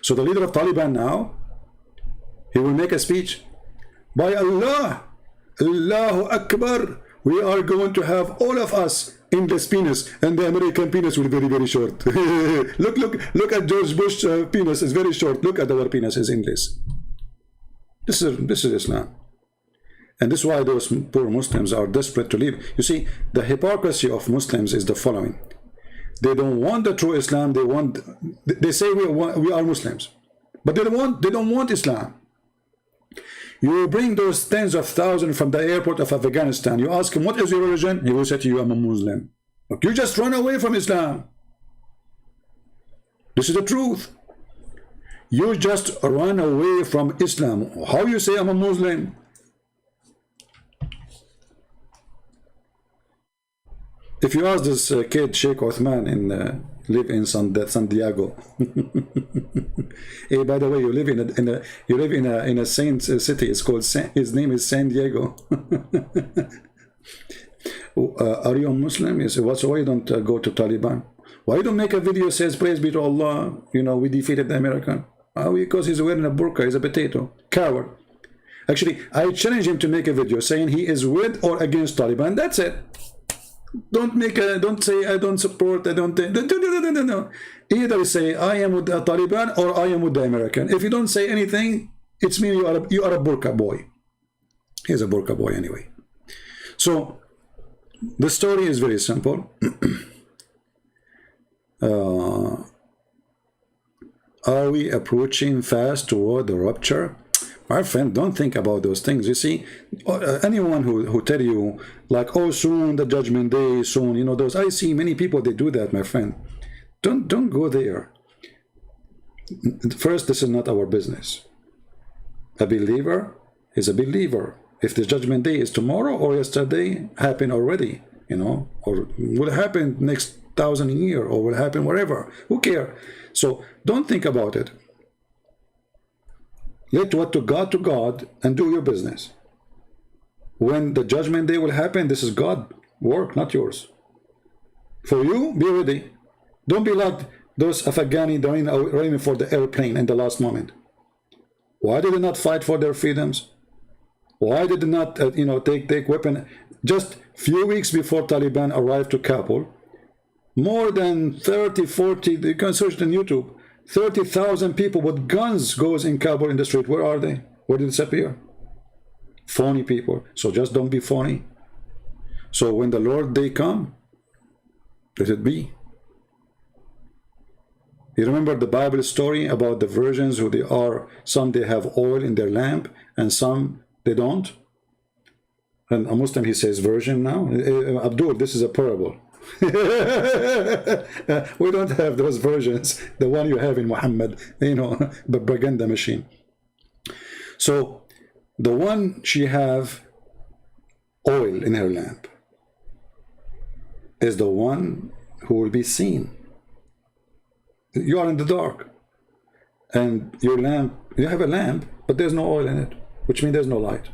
So the leader of Taliban now, he will make a speech. By Allah, Allahu Akbar, we are going to have all of us endless penis, and the American penis will be very, very short. look at George Bush penis is very short. Look at our penis is endless. This is Islam, and this is why those poor Muslims are desperate to leave. You see, the hypocrisy of Muslims is the following: they don't want the true Islam. They say we are Muslims, but they don't want Islam. You bring those tens of thousands from the airport of Afghanistan. You ask him, what is your religion? He will say to you, I'm a Muslim. Look, you just run away from Islam. This is the truth. You just run away from Islam. How you say I'm a Muslim? If you ask this kid, Sheikh Othman, live in San Diego. Hey, by the way, you live in a saint city. It's called his name is San Diego. Are you a Muslim? You say, what's why you don't go to Taliban? Why you don't make a video says praise be to Allah? You know, we defeated the American. Because he's wearing a burqa. He's a potato coward. Actually, I challenge him to make a video saying he is with or against Taliban. That's it. Don't say I don't support, I don't. No. Either say I am with the Taliban or I am with the American. If you don't say anything, it's mean you are a burqa boy. He's a burqa boy anyway. So the story is very simple. Are we approaching fast toward the rupture? My friend, don't think about those things. You see, anyone who tell you like, oh, soon the judgment day, soon, you know, those, I see many people, they do that, my friend. Don't go there. First, this is not our business. A believer is a believer. If the judgment day is tomorrow or yesterday, happened already, you know, or will happen next 1,000 years, or will happen wherever. Who cares? So don't think about it. Let what to God and do your business. When the judgment day will happen, this is God work, not yours. For you, be ready. Don't be like those Afghani running for the airplane in the last moment. Why did they not fight for their freedoms? Why did they not, you know, take weapon? Just few weeks before Taliban arrived to Kabul, more than 30, 40, you can search on YouTube, 30,000 people with guns goes in Kabul in the street. Where are they? Where did they disappear? Phony people. So just don't be phony. So when the Lord day come, let it be. You remember the Bible story about the virgins who they are, some they have oil in their lamp and some they don't? And a Muslim, he says virgin now. Abdul, this is a parable. We don't have those versions, the one you have in Muhammad, you know, propaganda machine. So the one she have oil in her lamp is the one who will be seen. You are in the dark and your lamp, you have a lamp, but there's no oil in it, which means there's no light.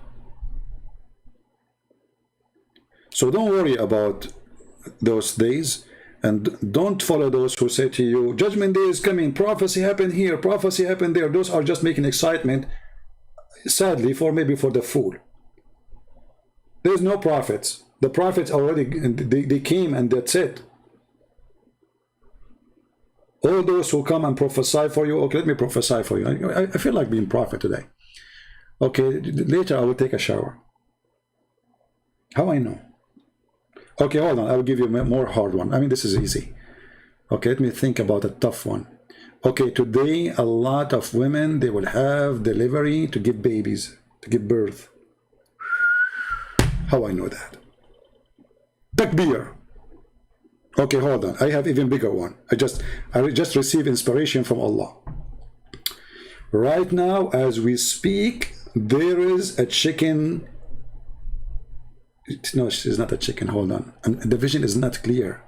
So don't worry about those days, and don't follow those who say to you, judgment day is coming, prophecy happened here, prophecy happened there. Those are just making excitement, sadly, maybe for the fool. There's no prophets. The prophets already, they came and that's it. All those who come and prophesy for you, okay, let me prophesy for you. I feel like being prophet today. Okay, later I will take a shower. How I know? Okay, hold on. I will give you a more hard one. I mean, this is easy. Okay, let me think about a tough one. Okay, today a lot of women, they will have delivery to give babies, to give birth. How I know that? Takbir. Okay, hold on. I have even bigger one. I just received inspiration from Allah. Right now, as we speak, there is a chicken. No, it's not a chicken. Hold on. And the vision is not clear.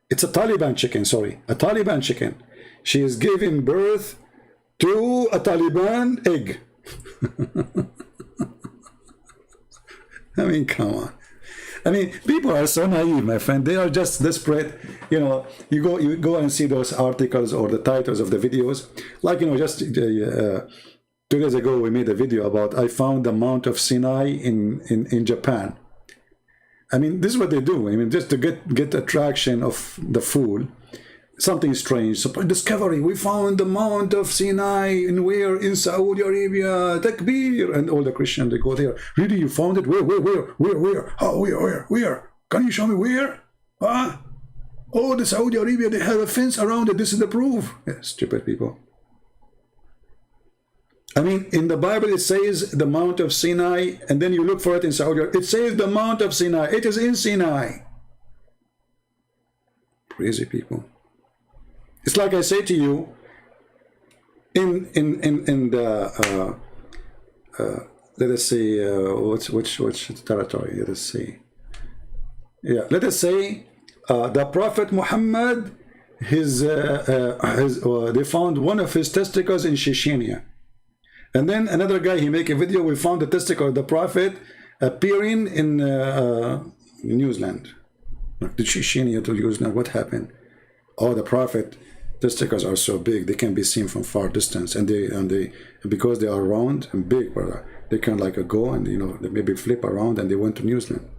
It's a Taliban chicken, sorry. A Taliban chicken. She is giving birth to a Taliban egg. I mean, come on. I mean, people are so naive, my friend. They are just desperate. You know, you go and see those articles or the titles of the videos. Like, you know, just 2 days ago, we made a video about I found the Mount of Sinai in Japan. I mean, this is what they do. I mean, just to get attraction of the fool, something strange. So, discovery, we found the Mount of Sinai in where? In Saudi Arabia. Takbir. And all the Christians, they go there. Really, you found it? Where? Oh, where? Can you show me where? Huh? Oh, the Saudi Arabia, they have a fence around it. This is the proof. Yeah, stupid people. I mean, in the Bible, it says the Mount of Sinai, and then you look for it in Saudi Arabia. It says the Mount of Sinai. It is in Sinai. Crazy people. It's like I say to you, in the let us say which territory? Let us see. Yeah, let us say the Prophet Muhammad, they found one of his testicles in Chechnya. And then another guy, he make a video, we found the testicle of the Prophet appearing in New Zealand. Like the Chechnya to New Zealand, what happened? Oh, the Prophet testicles are so big, they can be seen from far distance. And they because they are round and big, they can like go and, you know, they maybe flip around, and they went to New Zealand.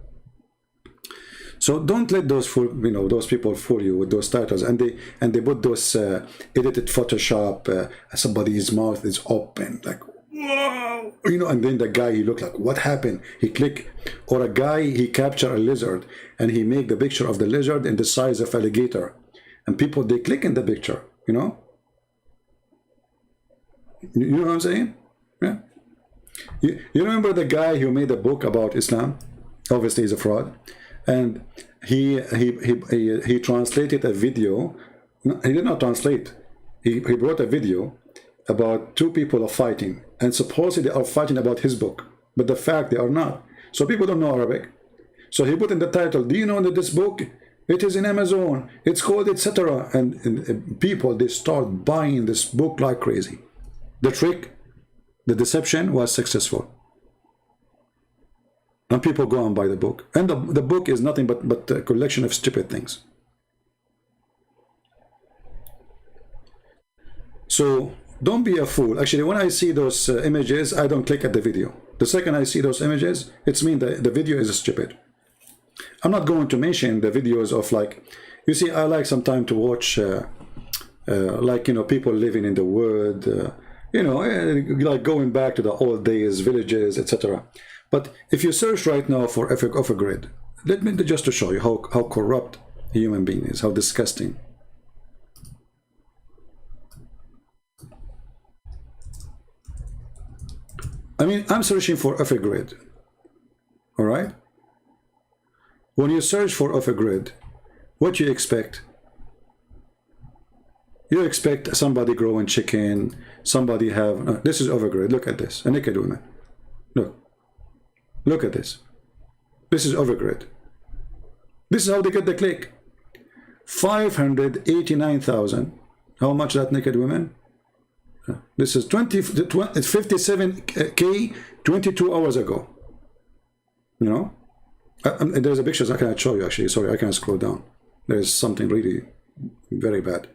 So don't let those those people fool you with those titles, and they put those edited Photoshop. Somebody's mouth is open, like whoa, you know, and then the guy, he look like, what happened? He click, or a guy, he capture a lizard and he make the picture of the lizard in the size of alligator, and people, they click in the picture, you know. You know what I'm saying? Yeah. You remember the guy who made a book about Islam? Obviously, he's a fraud. And he translated a video. No, he did not translate. He brought a video about two people are fighting, and supposedly they are fighting about his book, but the fact they are not. So people don't know Arabic. So he put in the title, do you know that this book, it is in Amazon, it's called etc. And people, they start buying this book like crazy. The trick, the deception was successful. And people go and buy the book. And the book is nothing but a collection of stupid things. So don't be a fool. Actually, when I see those images, I don't click at the video. The second I see those images, it's mean that the video is stupid. I'm not going to mention the videos of, like, you see, I like sometimes to watch like, you know, people living in the wood, you know, like going back to the old days, villages, etc. But if you search right now for effect of a grid, let me just to show you how corrupt a human being is, how disgusting. I mean, I'm searching for of a grid. All right. When you search for of a grid, what you expect? You expect somebody growing chicken, somebody have, this is overgrid. Look at this, a naked woman. Look at this. This is overgrid. This is how they get the click. 589,000. How much that naked woman? This is 57K 22 hours ago. You know? There's a picture I cannot show you actually. Sorry, I can't scroll down. There's something really very bad.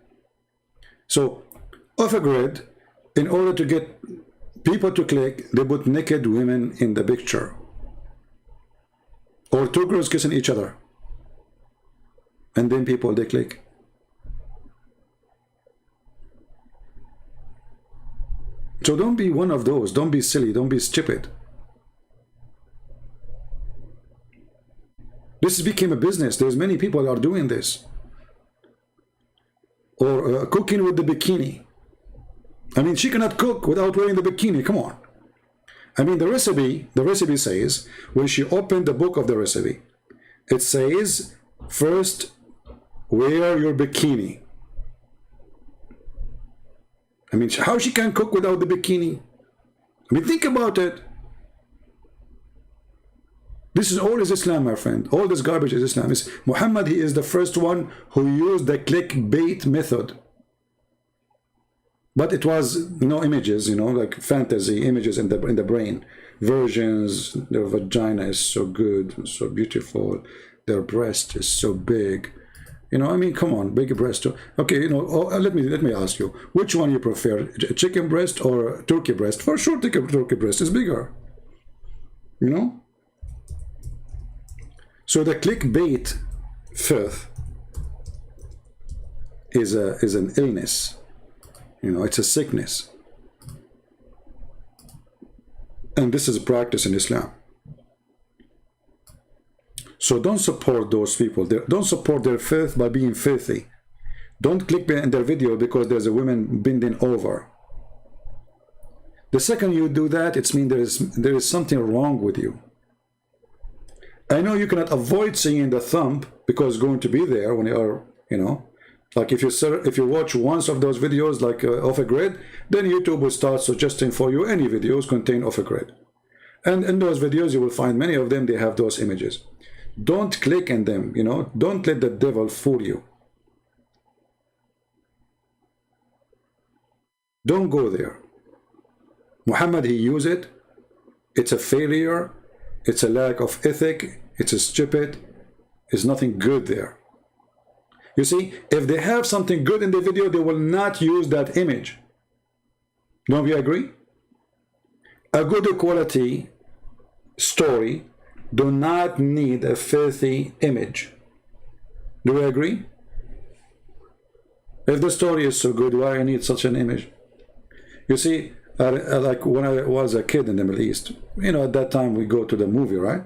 So, off a grid, in order to get people to click, they put naked women in the picture. Or two girls kissing each other. And then people, they click. So don't be one of those. Don't be silly. Don't be stupid. This became a business. There's many people that are doing this. Or cooking with the bikini. I mean, she cannot cook without wearing the bikini. Come on. I mean, the recipe says, when she opened the book of the recipe, it says, first, wear your bikini. I mean, how she can cook without the bikini? I mean, think about it. This is all is Islam, my friend. All this garbage is Islam. It's Muhammad, he is the first one who used the clickbait method. But it was, you know, images, you know, like fantasy images in the brain. Versions, their vagina is so good, so beautiful. Their breast is so big. You know, I mean, come on, big breast. Okay, you know, let me ask you, which one you prefer, chicken breast or turkey breast? For sure, turkey breast is bigger. You know. So the clickbait filth is an illness. You know, it's a sickness. And this is a practice in Islam. So don't support those people. Don't support their filth by being filthy. Don't click in their video because there's a woman bending over. The second you do that, it means there is something wrong with you. I know you cannot avoid seeing the thumb because it's going to be there when you are, you know, like if you watch once of those videos like off a grid, then YouTube will start suggesting for you any videos contain off a grid. And in those videos, you will find many of them, they have those images. Don't click in them, you know, don't let the devil fool you. Don't go there. Muhammad, he used it. It's a failure. It's a lack of ethic. It's a stupid. There's nothing good there. You see, if they have something good in the video, they will not use that image. Don't we agree? A good quality story do not need a filthy image. Do we agree? If the story is so good, why I need such an image? You see, like when I was a kid in the Middle East, you know, at that time we go to the movie, right?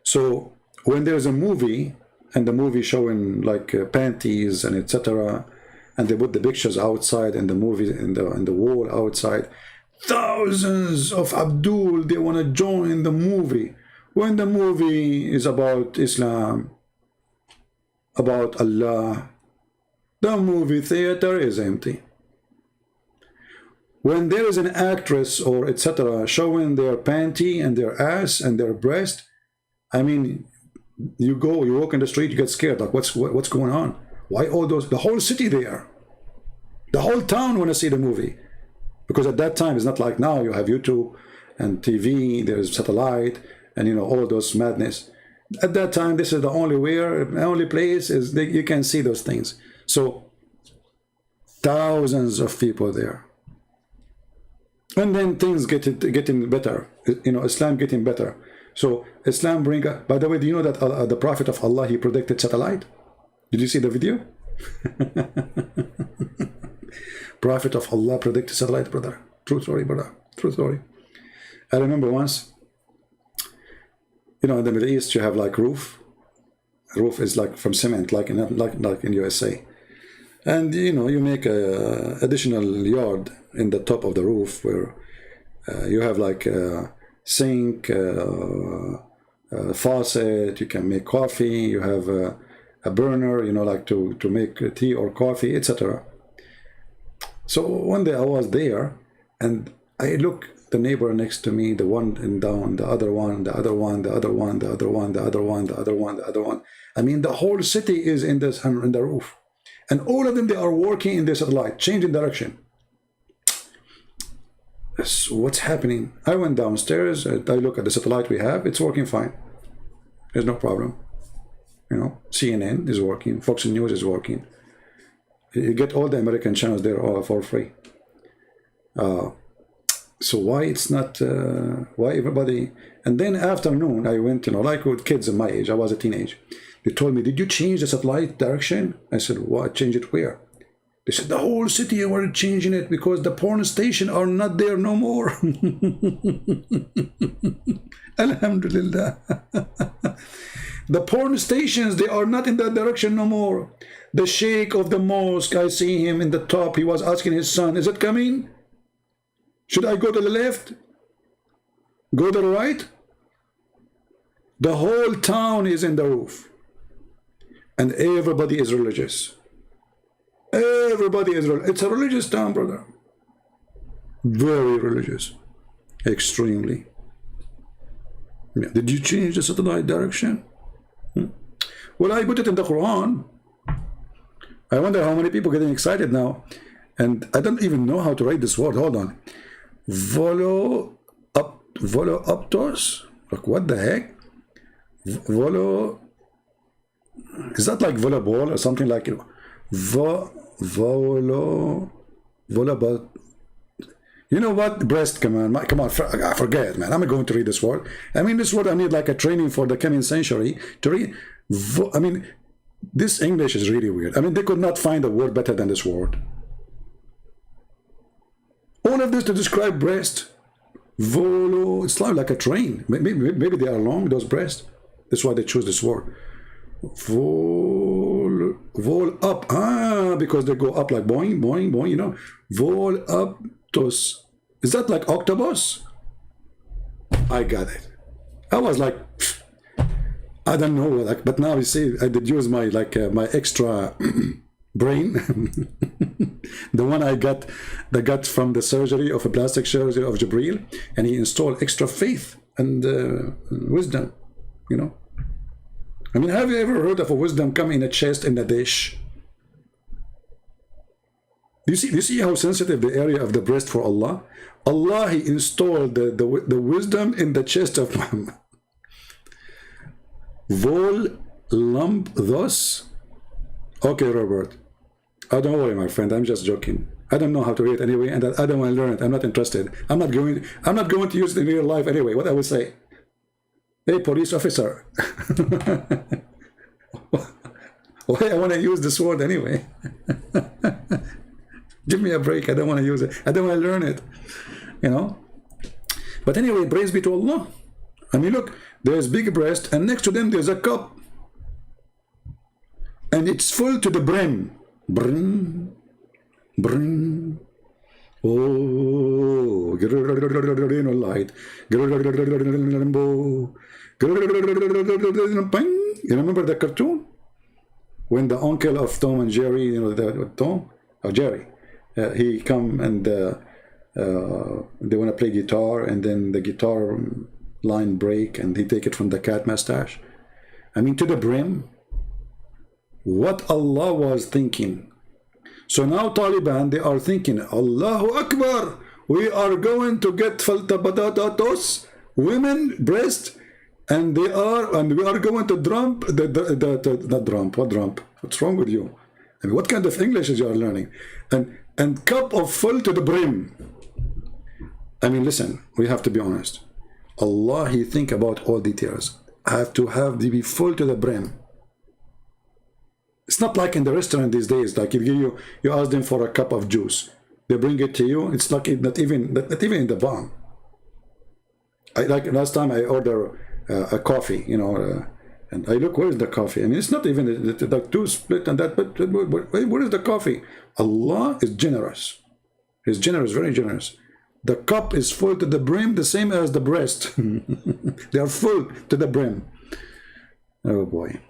So when there's a movie and the movie showing like panties and etc., and they put the pictures outside in the movie in the wall outside, thousands of Abdul, they want to join the movie. When the movie is about Islam, about Allah, the movie theater is empty. When there is an actress or etc. showing their panty and their ass and their breast, I mean, you walk in the street, you get scared, like what's going on? Why all those, the whole city there, the whole town want to see the movie? Because at that time, it's not like now, you have YouTube and TV, there's satellite, and you know, all those madness. At that time, this is the only place is you can see those things. So thousands of people there. And then things getting better, you know, Islam getting better. So Islam bring, by the way, do you know that the Prophet of Allah, he predicted satellite? Did you see the video? Prophet of Allah predicted satellite, brother. True story, brother. True story. I remember once, you know, in the Middle East, you have like roof. Roof is like from cement, like in USA. And, you know, you make a additional yard in the top of the roof where you have like a sink, faucet, you can make coffee, you have a burner, you know, like to make tea or coffee, etc. So one day I was there and I look the neighbor next to me, the one and down, the other one, the other one, the other one, the other one, the other one, the other one, the other one. I mean, the whole city is in this in the roof. And all of them, they are working in the satellite, changing direction. So what's happening? I went downstairs, I look at the satellite we have, it's working fine. There's no problem. You know, CNN is working, Fox News is working. You get all the American channels there all for free. So why it's not, why everybody, and then afternoon I went, you know, like with kids in my age, I was a teenager. They told me, did you change the satellite direction? I said, what, change it where? They said, the whole city were changing it because the porn stations are not there no more. Alhamdulillah. The porn stations, they are not in that direction no more. The sheikh of the mosque, I see him in the top, he was asking his son, is it coming? Should I go to the left? Go to the right? The whole town is in the roof. And everybody is religious. Everybody is religious. It's a religious town, brother. Very religious. Extremely. Yeah. Did you change the satellite direction? Well, I put it in the Quran. I wonder how many people are getting excited now. And I don't even know how to write this word. Hold on. Voloptos? Like, what the heck? Is that like volleyball or something like it? Volleyball. You know what? Breast, come on, I forget, man. I'm not going to read this word. I mean, this word I need like a training for the coming century to read. I mean, this English is really weird. I mean, they could not find a word better than this word. All of this to describe breast. Volo, it's like a train. Maybe they are long, those breasts. That's why they choose this word. Vol up. Because they go up like boing, boing, boing, you know. Vol up tos. Is that like octopus? I got it. I was like, I don't know, like, but now you see, I did use my my extra brain, the one I got from the surgery of a plastic surgery of Jibril, and he installed extra faith and wisdom, you know. I mean, have you ever heard of a wisdom come in a chest in a dish? Do you see how sensitive the area of the breast for Allah? Allah, he installed the wisdom in the chest of Muhammad. Vol lump thus. Okay, Robert. Oh, don't worry, my friend. I'm just joking. I don't know how to read it anyway, and I don't want to learn it. I'm not interested. I'm not going to use it in real life anyway. What I would say, hey, police officer. Why I want to use this word anyway? Give me a break. I don't want to use it. I don't want to learn it. You know. But anyway, praise be to Allah. I mean, look, there's big breast, and next to them there's a cup, and it's full to the brim. Brim, brim. Oh, light. You remember the cartoon when the uncle of Tom and Jerry, you know, Jerry, he come and they want to play guitar, and then the guitar line break, and he take it from the cat mustache. I mean, to the brim. What Allah was thinking. So now Taliban, they are thinking, Allahu Akbar, we are going to get faltabatatos, women breast, and we are going to dump not dump, what dump? What's wrong with you? I mean, what kind of English is you are learning? And cup of full to the brim. I mean, listen, we have to be honest. Allah, he think about all details. Have to be full to the brim. It's not like in the restaurant these days, like you ask them for a cup of juice, they bring it to you. It's like not even in the bottom. I like last time I order a coffee, you know, and I look, where is the coffee? I mean, it's not even the two split and that, but where is the coffee? Allah is generous. He's generous, very generous. The cup is full to the brim, the same as the breast. They are full to the brim. Oh boy.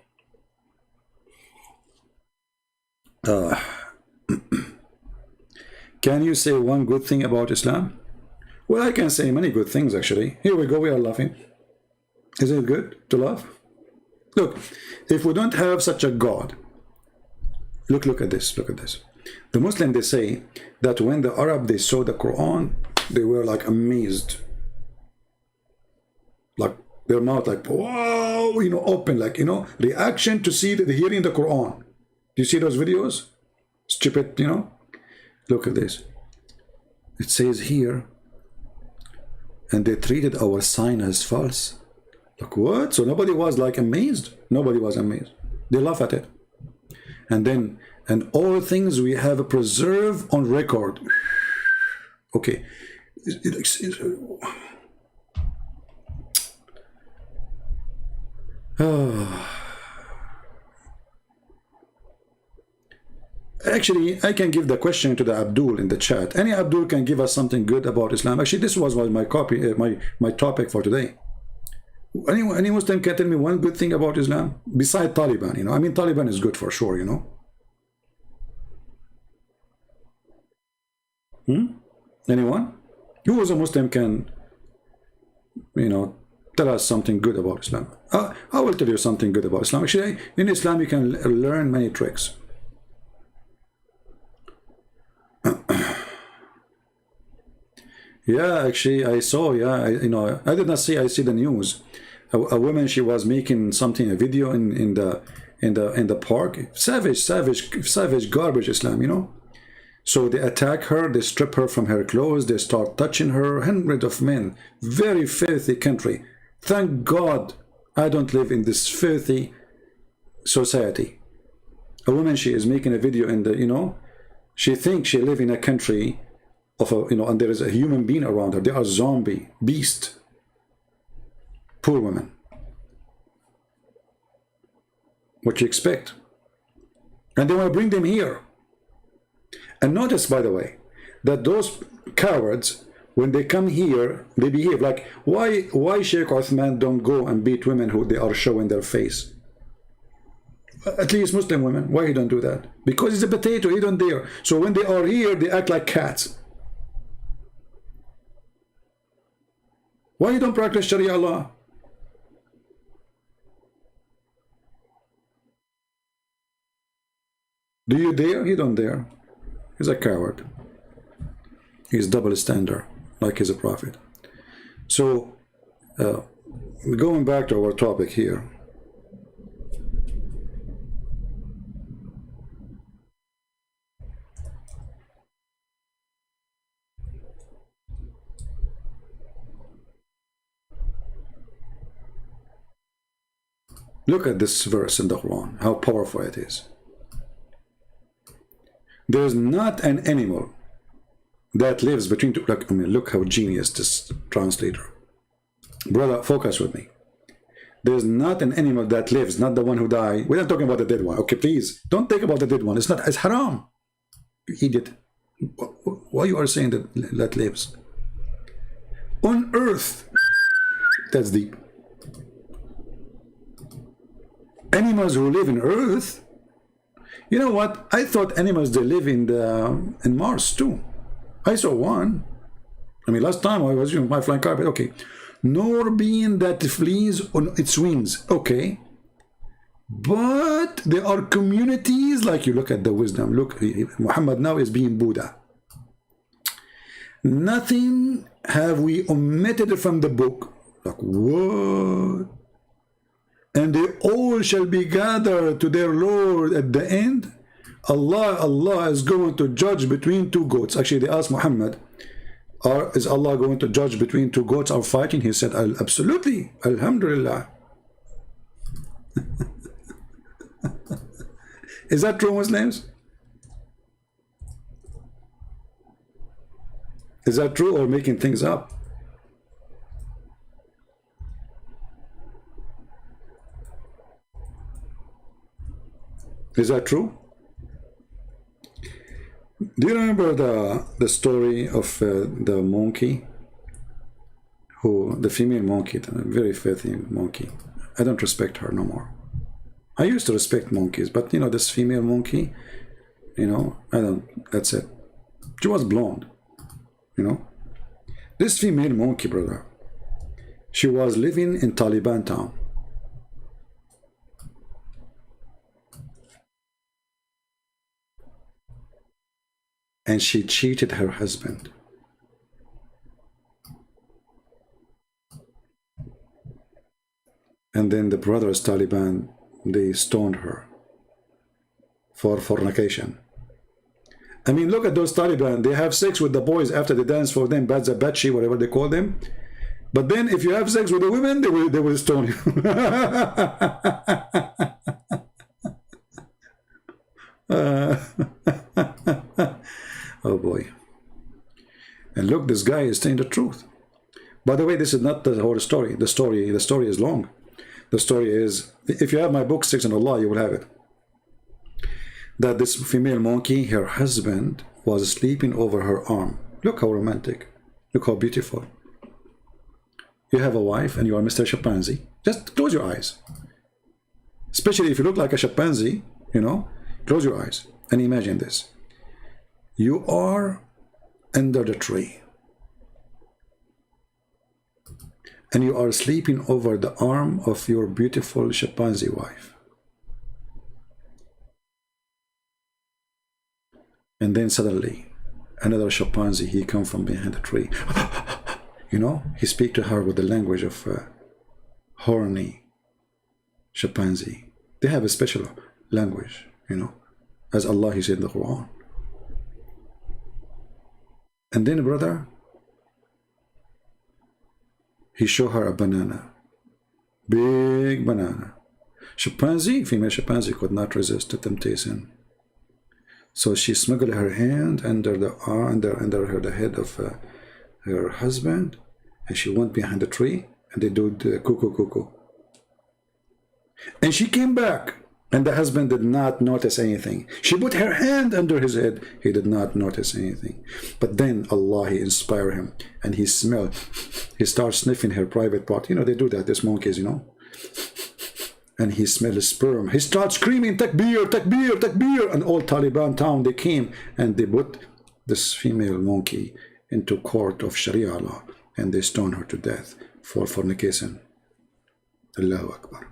Can you say one good thing about Islam? Well, I can say many good things, actually. Here we go, we are laughing. Isn't it good to laugh? Look, if we don't have such a God, look at this, look at this. The Muslim, they say that when the Arab, they saw the Quran, they were like amazed. Like their mouth like, wow, you know, open, like, you know, reaction to see the hearing the Quran. Do you see those videos? Stupid, you know? Look at this. It says here, and they treated our sign as false. Like what? So nobody was like amazed? Nobody was amazed. They laugh at it. And then, and all things we have preserved on record. Okay. Actually, I can give the question to the Abdul in the chat. Any Abdul can give us something good about Islam. Actually, this was my copy, my topic for today. Any Muslim can tell me one good thing about Islam besides Taliban. You know, I mean, Taliban is good for sure. You know. Anyone? Who was a Muslim can, you know, tell us something good about Islam? I will tell you something good about Islam. Actually, in Islam you can learn many tricks. Yeah, actually, I saw. Yeah, I did not see. I see the news. A woman, she was making something, a video in the park. Savage garbage Islam. You know. So they attack her. They strip her from her clothes. They start touching her. Hundreds of men. Very filthy country. Thank God I don't live in this filthy society. A woman, she is making a video in the, you know, she thinks she live in a country of a, you know, and there is a human being around her. They are zombie, beast. Poor woman. What you expect? And they want to bring them here. And notice, by the way, that those cowards, when they come here, they behave like, why Sheikh Uthman don't go and beat women who they are showing their face? At least Muslim women, why he don't do that? Because he's a potato, he don't dare. So when they are here, they act like cats. Why you don't practice Sharia law? Do you dare? He don't dare. He's a coward. He's double standard, like he's a prophet. So, going back to our topic here. Look at this verse in the Quran, how powerful it is. There's not an animal that lives between two. Look, I mean, look how genius this translator. Brother, focus with me. There's not an animal that lives, not the one who died. We're not talking about the dead one. Okay, please don't think about the dead one. It's not. It's haram. You idiot. Why you are saying that lives on earth? That's deep. Animals who live in earth. You know what? I thought animals, they live in Mars too. I saw one. I mean, last time I was using my flying carpet. Okay. Nor being that flees on its wings. Okay. But there are communities, like you look at the wisdom. Look, Muhammad now is being Buddha. Nothing have we omitted from the book. Like, what? And they all shall be gathered to their Lord at the end. Allah is going to judge between two goats. Actually, they asked Muhammad, is Allah going to judge between two goats are fighting? He said, absolutely, alhamdulillah. Is that true, Muslims? Is that true or making things up? Is that true? Do you remember the story of the monkey, who the female monkey, the very filthy monkey? I don't respect her no more. I used to respect monkeys, but you know, this female monkey, you know, I don't. That's it. She was blonde, you know. This female monkey, brother, she was living in Taliban town. And she cheated her husband. And then the brothers Taliban, they stoned her for fornication. I mean, look at those Taliban. They have sex with the boys after they dance for them, Bachi, whatever they call them. But then if you have sex with the women, they will stone you. Oh boy. And look, this guy is saying the truth. By the way, this is not the whole story. The story is long. The story is, if you have my book, Sex and Allah, you will have it. That this female monkey, her husband, was sleeping over her arm. Look how romantic. Look how beautiful. You have a wife and you are Mr. Chimpanzee. Just close your eyes. Especially if you look like a chimpanzee, you know, close your eyes and imagine this. You are under the tree. And you are sleeping over the arm of your beautiful chimpanzee wife. And then suddenly, another chimpanzee, he comes from behind the tree. You know, he speaks to her with the language of horny chimpanzee. They have a special language, you know, as Allah, he said in the Quran. And then, brother, he showed her a banana. Big banana. Chimpanzee, female chimpanzee, could not resist the temptation. So she smuggled her hand under the the head of her husband, and she went behind the tree, and they do the cuckoo cuckoo. And she came back, and the husband did not notice anything. She put her hand under his head. He did not notice anything. But then Allah, he inspired him, and he smelled. He starts sniffing her private part. You know, they do that, these monkeys, you know. And he smelled sperm. He starts screaming, Takbir, Takbir, Takbir. And all Taliban town, they came, and they put this female monkey into court of Sharia law, and they stoned her to death for fornication. Allahu Akbar.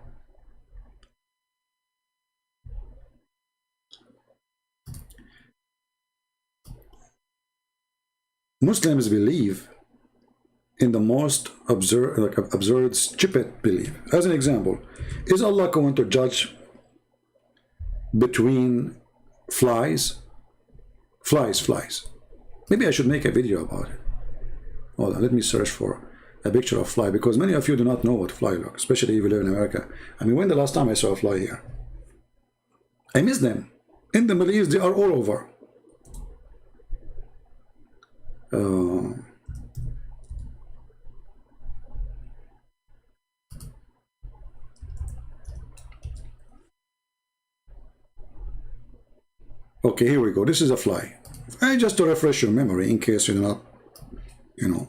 Muslims believe in the most absurd, stupid belief. As an example, is Allah going to judge between flies? Flies. Maybe I should make a video about it. Hold on, let me search for a picture of fly, because many of you do not know what fly look, especially if you live in America. I mean, when the last time I saw a fly here? I miss them. In the Middle East, they are all over. Okay, here we go. This is a fly. Just to refresh your memory in case you're not, you know.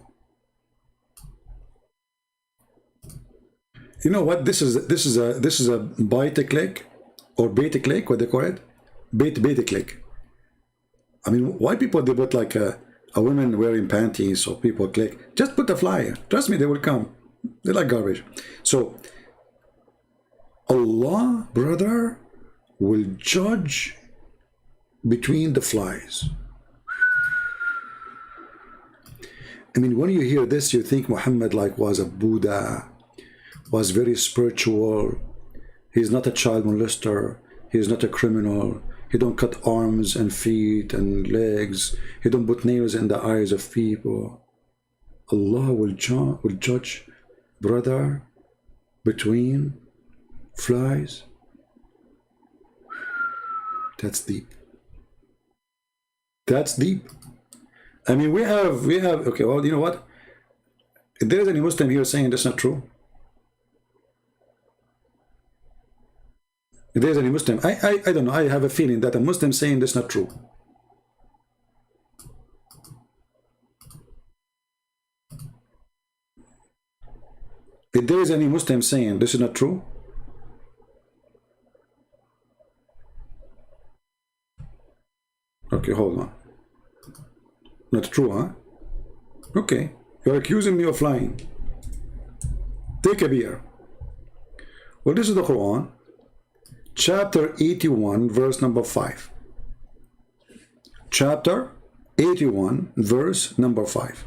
You know what? This is a beta click or beta click. What they call it? Beta click. I mean, why people they put like a woman wearing panties or people click? Just put a fly. Trust me, they will come. They're like garbage. So Allah, brother, will judge between the flies. I mean, when you hear this, you think Muhammad like was a Buddha, was very spiritual. He's not a child molester. He's not a criminal. He don't cut arms and feet and legs. He don't put nails in the eyes of people. Allah will judge, brother, between flies. That's deep. That's deep. I mean, we have, okay, well, you know what? If there is any Muslim here saying that's not true, If there's any Muslim, I don't know, I have a feeling that a Muslim saying this is not true. If there is any Muslim saying this is not true, okay, hold on. Not true, huh? Okay, you're accusing me of lying. Take a beer. Well, this is the Quran, chapter 81, verse number 5. Chapter 81, verse number 5.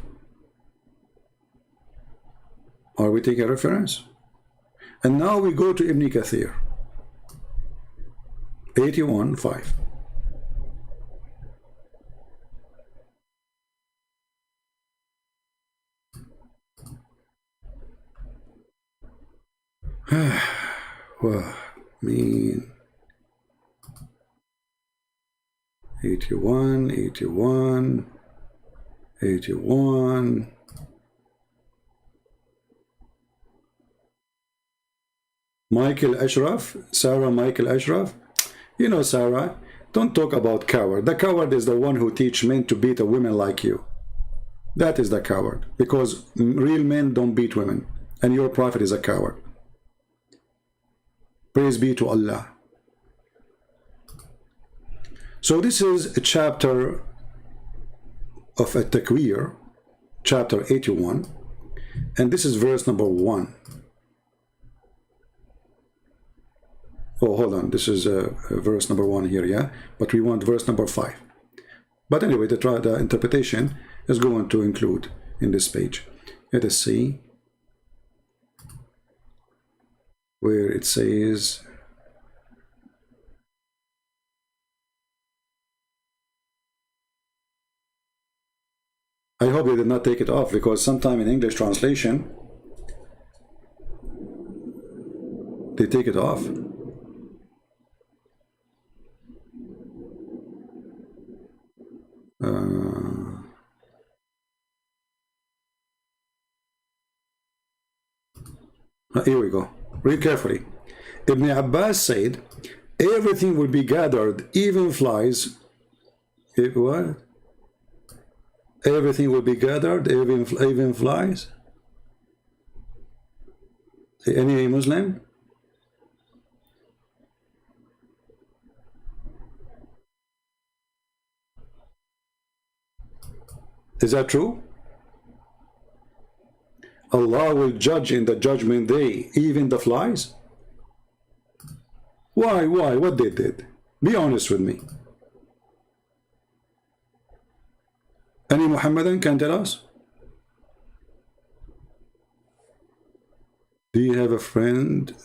Are we taking a reference? And now we go to Ibn Kathir. 81, 5. Well, mean 81, 81, 81. Michael Ashraf, Sarah Michael Ashraf. You know, Sarah, don't talk about coward. The coward is the one who teach men to beat a woman like you. That is the coward, because real men don't beat women, and your prophet is a coward. Praise be to Allah. So this is a chapter of At-Takwir, chapter 81, and this is verse number 1. Oh, hold on, this is verse number 1 here, yeah? But we want verse number 5. But anyway, the interpretation is going to include in this page. Let us see where it says, I hope they did not take it off, because sometime in English translation they take it off. Here we go. Read carefully. Ibn Abbas said, everything will be gathered, even flies. What? Everything will be gathered, even flies. Any Muslim? Is that true? Allah will judge in the judgment day, even the flies? Why? What they did? Be honest with me. Any Muhammadan can tell us? Do you have a friend?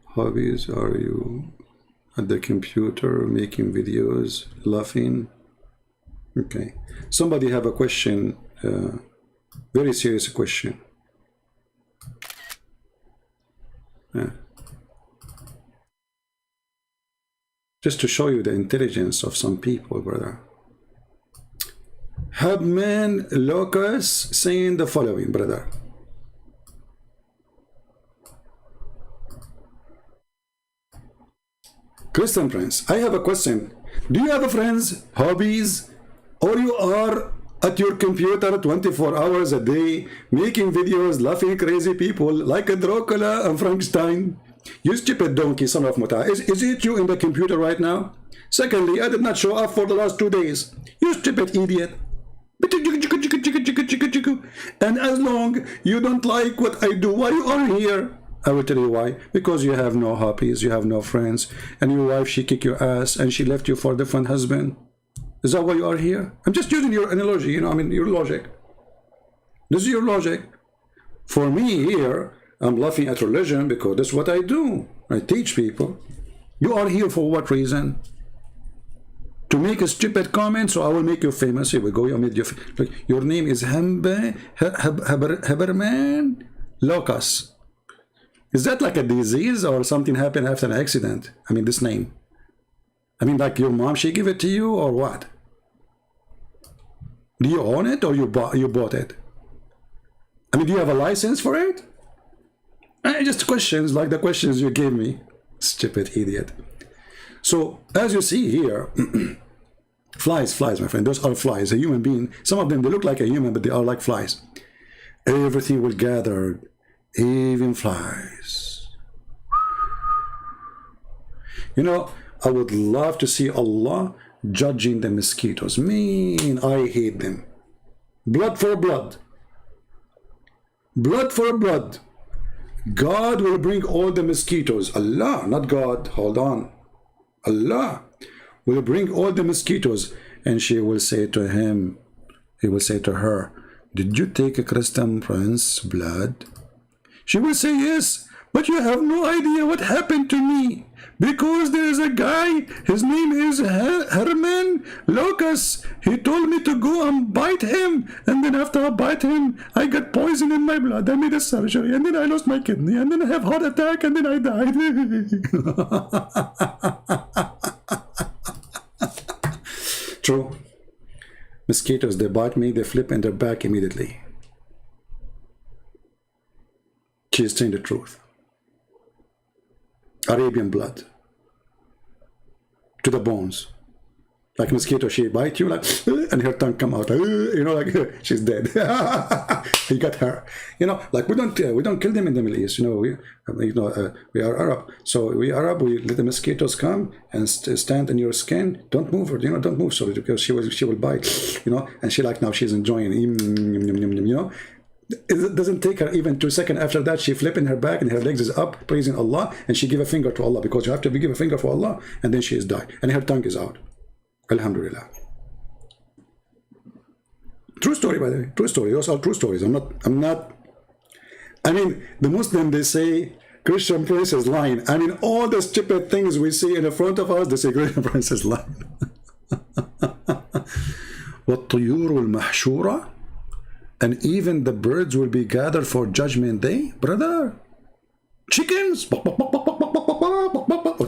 Hobbies? Are you at the computer making videos, laughing? Okay. Somebody have a question, very serious question. Just to show you the intelligence of some people, brother. Habman Locus saying the following, brother. Christian Prince, I have a question. Do you have friends, hobbies, or you are at your computer 24 hours a day making videos, laughing crazy people like a Dracula and Frankenstein? You stupid donkey, son of Muta. Is it you in the computer right now? Secondly, I did not show up for the last 2 days. You stupid idiot. And as long you don't like what I do, why you are here? I will tell you why. Because you have no hobbies, you have no friends, and your wife, she kicked your ass and she left you for a different husband. Is that why you are here? I'm just using your analogy, you know, I mean, your logic. This is your logic. For me here, I'm laughing at religion because that's what I do. I teach people. You are here for what reason? To make a stupid comment, so I will make you famous. Here we go. I made you. Look, your name is Haberman Locus. Is that like a disease or something happened after an accident? I mean, this name. I mean, like your mom, she gave it to you or what? Do you own it or you bought it? I mean, do you have a license for it? Just questions like the questions you gave me. Stupid idiot. So, as you see here, flies, my friend, those are flies. A human being, some of them, they look like a human, but they are like flies. Everything will gather, even flies. You know, I would love to see Allah judging the mosquitoes. Man, I hate them. Blood for blood. Blood for blood. God will bring all the mosquitoes. Allah, not God. Hold on. Allah will bring all the mosquitoes, and she will say to him, he will say to her, did you take a Christian prince's blood? She will say, yes, but you have no idea what happened to me. Because there is a guy, his name is Herman Lucas. He told me to go and bite him. And then after I bite him, I got poison in my blood. I made a surgery. And then I lost my kidney. And then I have heart attack. And then I died. True. Mosquitoes, they bite me, they flip in their back immediately. She is saying the truth. Arabian blood. To the bones. Like mosquito, she bite you like, and her tongue come out, you know, like she's dead. He got her, you know. Like we don't kill them in the Middle East, you know. We are Arab, so we Arab. We let the mosquitoes come and stand in your skin. Don't move her, you know. Don't move, so because she will bite, you know. And she like now she's enjoying, you know. It doesn't take her even 2 seconds after that. She flipping her back and her legs is up, praising Allah, and she give a finger to Allah because you have to give a finger for Allah, and then she is died, and her tongue is out. Alhamdulillah. True story, by the way. True story. Those are true stories. I'm not. I mean, the Muslim, they say Christian prince is lying. I mean, all the stupid things we see in the front of us, they say Christian prince is lying. وَالطُّيُورُ الْمَحْشُورَةِ, and even the birds will be gathered for judgment day, brother. Chickens.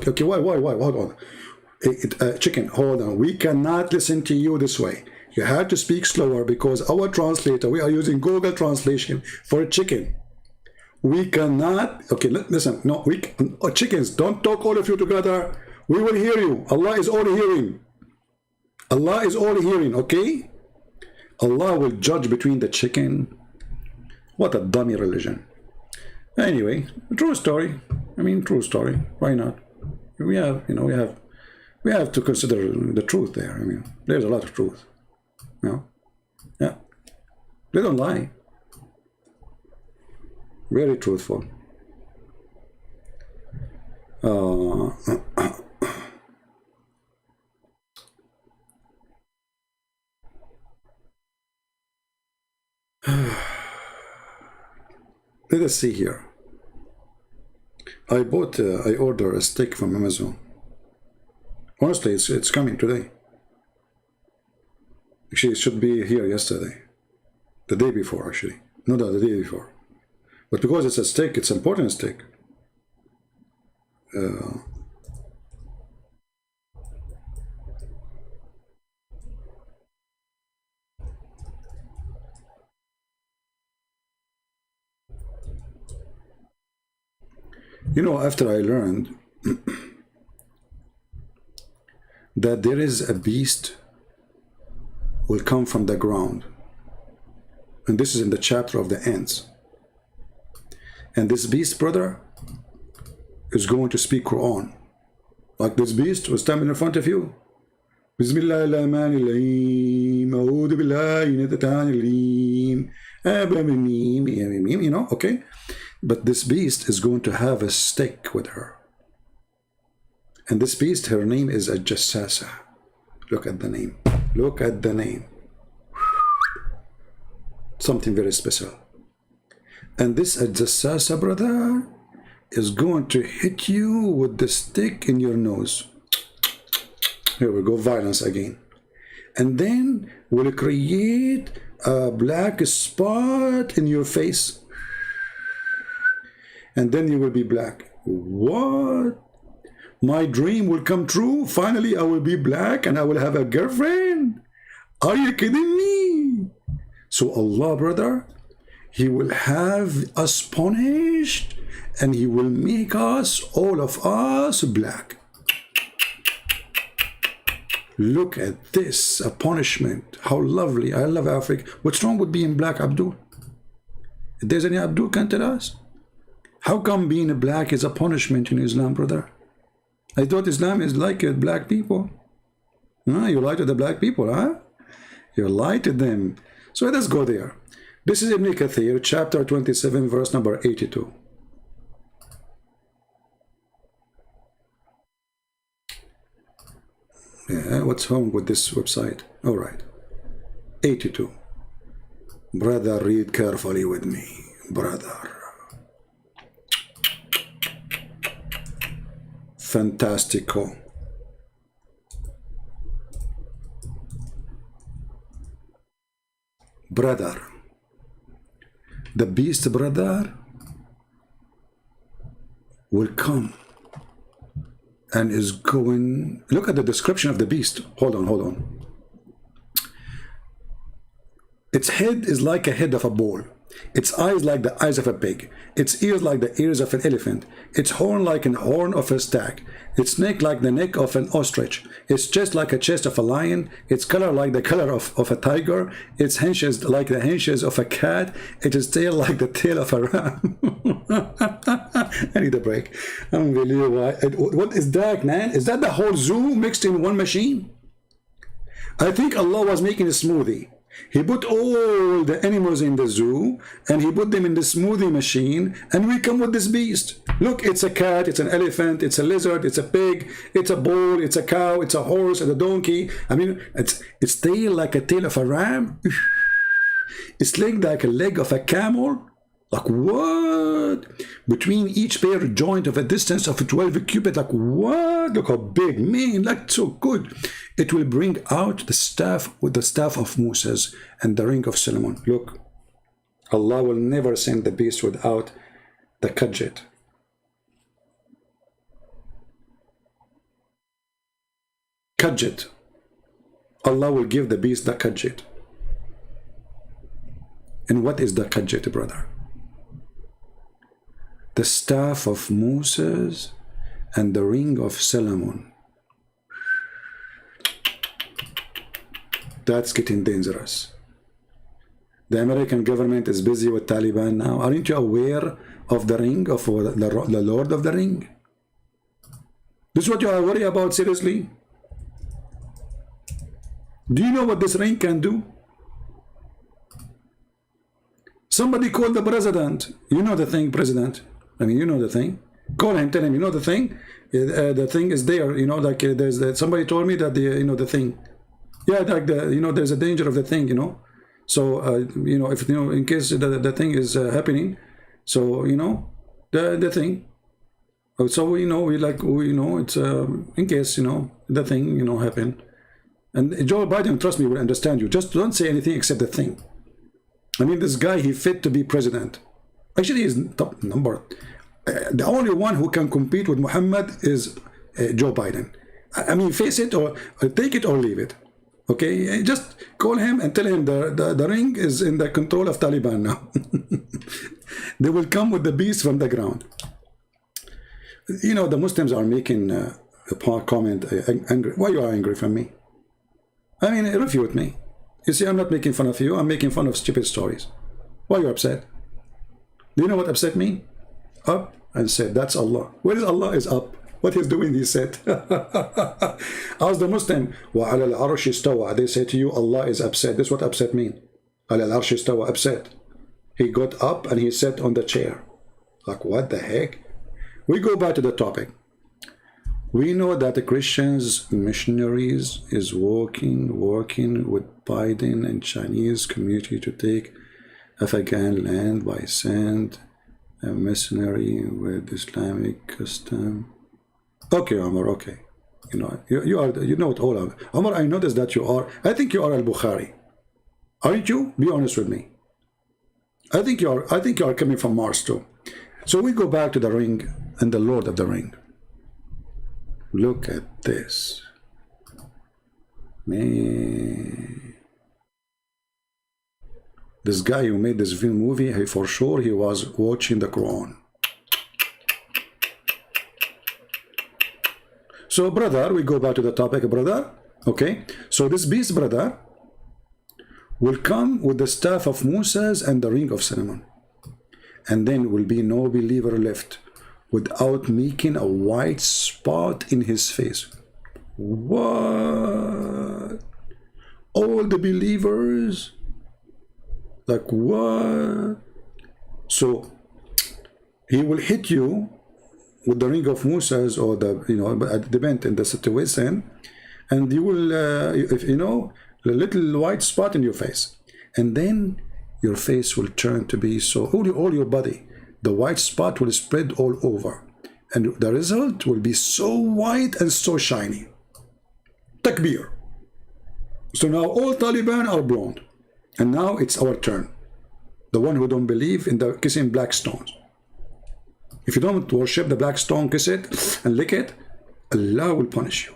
Okay, why? Hold on. Chicken, hold on. We cannot listen to you this way. You have to speak slower because our translator, we are using Google Translation for chicken. We cannot. Okay, listen. No, chickens, don't talk all of you together. We will hear you. Allah is all hearing. Allah is all hearing, okay? Allah will judge between the chicken. What a dummy religion. Anyway, true story. I mean, true story. Why not? We have, you know, we have to consider the truth there. I mean, there's a lot of truth. You know? Yeah. They don't lie. Very truthful. Let us see here. I ordered a steak from Amazon. Honestly, it's coming today. Actually, it should be here yesterday. The day before, actually. No, the day before. But because it's a steak, it's an important steak. You know, after I learned that there is a beast will come from the ground, and this is in the chapter of the ants, and this beast, brother, is going to speak Quran. Like this beast was standing in front of you. You know, okay? But this beast is going to have a stick with her. And this beast, her name is a Jassasa. Look at the name. Look at the name. Something very special. And this Jassasa, brother, is going to hit you with the stick in your nose. Here we go, violence again. And then will create a black spot in your face. And then you will be black. What? My dream will come true? Finally, I will be black and I will have a girlfriend? Are you kidding me? So Allah, brother, He will have us punished, and he will make us, all of us, black. Look at this, a punishment. How lovely. I love Africa. What's wrong with being black, Abdul? If there's any Abdul, can tell us. How come being a black is a punishment in Islam, brother? I thought Islam is like black people. You lie to the black people, huh? You lie to them. So let's go there. This is Ibn Kathir, chapter 27, verse number 82. Yeah, what's wrong with this website? All right. 82. Brother, read carefully with me, brother. Fantastico. Brother. The beast, brother, will come and is going. Look at the description of the beast. Hold on. Its head is like a head of a bull. Its eyes like the eyes of a pig. Its ears like the ears of an elephant. Its horn like an horn of a stag. Its neck like the neck of an ostrich. Its chest like a chest of a lion. Its color like the color of a tiger. Its haunches like the haunches of a cat. Its tail like the tail of a ram. I need a break. Unbelievable. What is that, man? Is that the whole zoo mixed in one machine? I think Allah was making a smoothie. He put all the animals in the zoo and he put them in the smoothie machine, and we come with this beast. Look, it's a cat, it's an elephant, it's a lizard, it's a pig, it's a bull, it's a cow, it's a horse, it's a donkey. I mean, its tail like a tail of a ram. Its leg like a leg of a camel. Like what? Between each pair joint of a distance of 12 cubits. Like what? Look how big, man. Like so good. It will bring out the staff with the staff of Moses and the ring of Solomon. Look, Allah will never send the beast without the kajit. Kajit. Allah will give the beast the kajit. And what is the kajit, brother? The staff of Moses and the ring of Solomon. That's getting dangerous. The American government is busy with Taliban now. Aren't you aware of the ring of the Lord of the Ring? This is what you are worried about, seriously? Do you know what this ring can do? Somebody called the president. You know the thing, president. I mean, you know the thing. Call him, tell him, you know the thing. The thing is there. You know, like there's somebody told me that the thing. Yeah, like there's a danger of the thing. So if in case the thing is happening, so the thing. So we it's in case the thing happen. And Joe Biden, trust me, will understand you. Just don't say anything except the thing. I mean, this guy, he fit to be president. Actually, he's top number. The only one who can compete with Muhammad is Joe Biden. I mean, face it or take it or leave it. Okay, just call him and tell him the ring is in the control of Taliban now. They will come with the beast from the ground. The Muslims are making a comment, angry. Why you are angry from me? I mean, refute me. You see, I'm not making fun of you. I'm making fun of stupid stories. Why are you upset? Do you know what upset me? Up and said, that's Allah. Where is Allah? Is up. What he's doing, he said. Ask the Muslim, وَعَلَى الْعَرْشِ اسْتَوَى. They say to you, Allah is upset. This is what upset means. عَلَى الْعَرْشِ اسْتَوَى, upset. He got up and he sat on the chair. Like, what the heck? We go back to the topic. We know that the Christians, missionaries, is working with Biden and Chinese community to take Afghan land by sand, a missionary with Islamic custom. Okay, Omar, okay. You know it all. Omar, I noticed that you are, I think you are al-Bukhari. Aren't you? Be honest with me. I think you are coming from Mars too. So we go back to the ring and the Lord of the Ring. Look at this. Man. This guy who made this film movie, he, for sure he was watching the Quran. So brother, we go back to the topic, brother. Okay, so this beast, brother, will come with the staff of Moses and the ring of Solomon, and then will be no believer left without making a white spot in his face. What? All the believers? Like what? So he will hit you with the ring of Moses, or the, you know, it depends in the situation, and you will, if you know, a little white spot in your face, and then your face will turn to be so, all your body, the white spot will spread all over, and the result will be so white and so shiny. Takbir. So now all Taliban are blonde, and now it's our turn, the one who don't believe in the kissing black stones. If you don't worship the black stone, kiss it and lick it, Allah will punish you.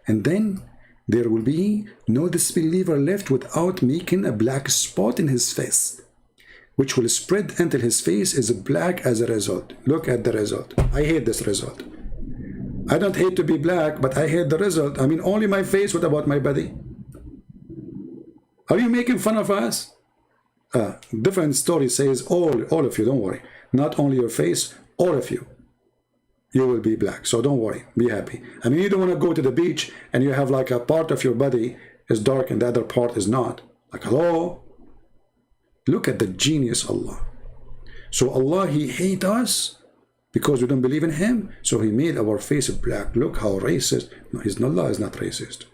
And then there will be no disbeliever left without making a black spot in his face, which will spread until his face is black as a result. Look at the result. I hate this result. I don't hate to be black, but I hate the result. I mean, only my face. What about my body? Are you making fun of us? Different story says all of you, don't worry. Not only your face, all of you. You will be black, so don't worry, be happy. I mean, you don't want to go to the beach and you have like a part of your body is dark and the other part is not. Like, hello? Look at the genius Allah. So Allah, he hates us because we don't believe in him, so he made our face black. Look how racist. No, Allah is not racist.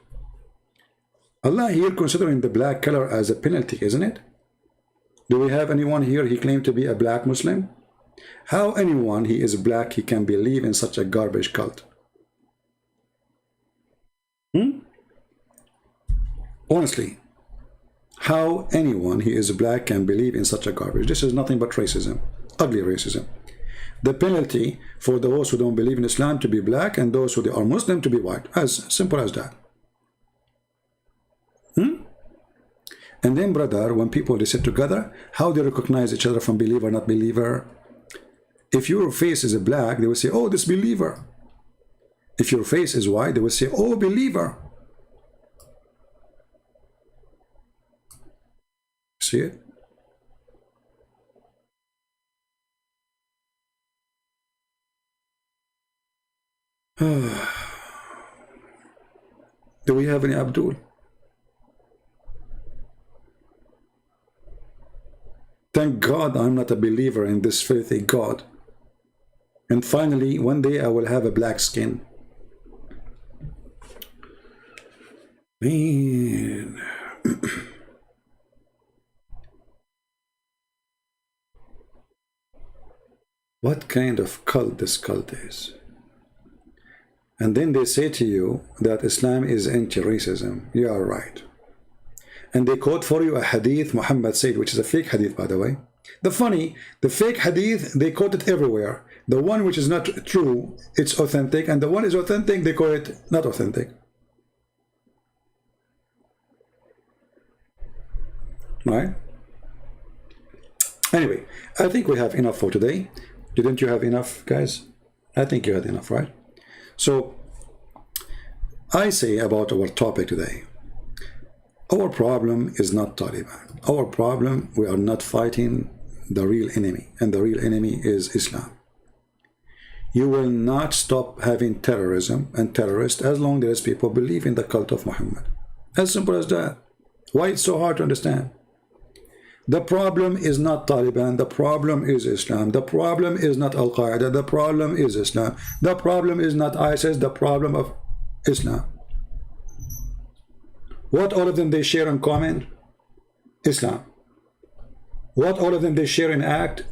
Allah here considering the black color as a penalty, isn't it? Do we have anyone here he claimed to be a black Muslim? How anyone he is black he can believe in such a garbage cult? Honestly, how anyone he is black can believe in such a garbage? This is nothing but racism, ugly racism. The penalty for those who don't believe in Islam to be black and those who are Muslim to be white. As simple as that. And then, brother, when people they sit together, how they recognize each other from believer, not believer? If your face is black, they will say, oh, this believer. If your face is white, they will say, oh, believer. See it? Do we have any Abdul? Thank God I'm not a believer in this filthy God. And finally, one day I will have a black skin. Man. What kind of cult this cult is? And then they say to you that Islam is anti-racism. You are right. And they quote for you a hadith Muhammad said, which is a fake hadith, by the way. The fake hadith, they quote it everywhere. The one which is not true, it's authentic. And the one is authentic, they call it not authentic. Right? Anyway, I think we have enough for today. Didn't you have enough, guys? I think you had enough, right? So, I say about our topic today. Our problem is not Taliban. Our problem, we are not fighting the real enemy, and the real enemy is Islam. You will not stop having terrorism and terrorists as long as people believe in the cult of Muhammad. As simple as that. Why it's so hard to understand? The problem is not Taliban, the problem is Islam. The problem is not Al-Qaeda, the problem is Islam. The problem is not ISIS, the problem of Islam. What all of them they share in common? Islam. What all of them they share in act?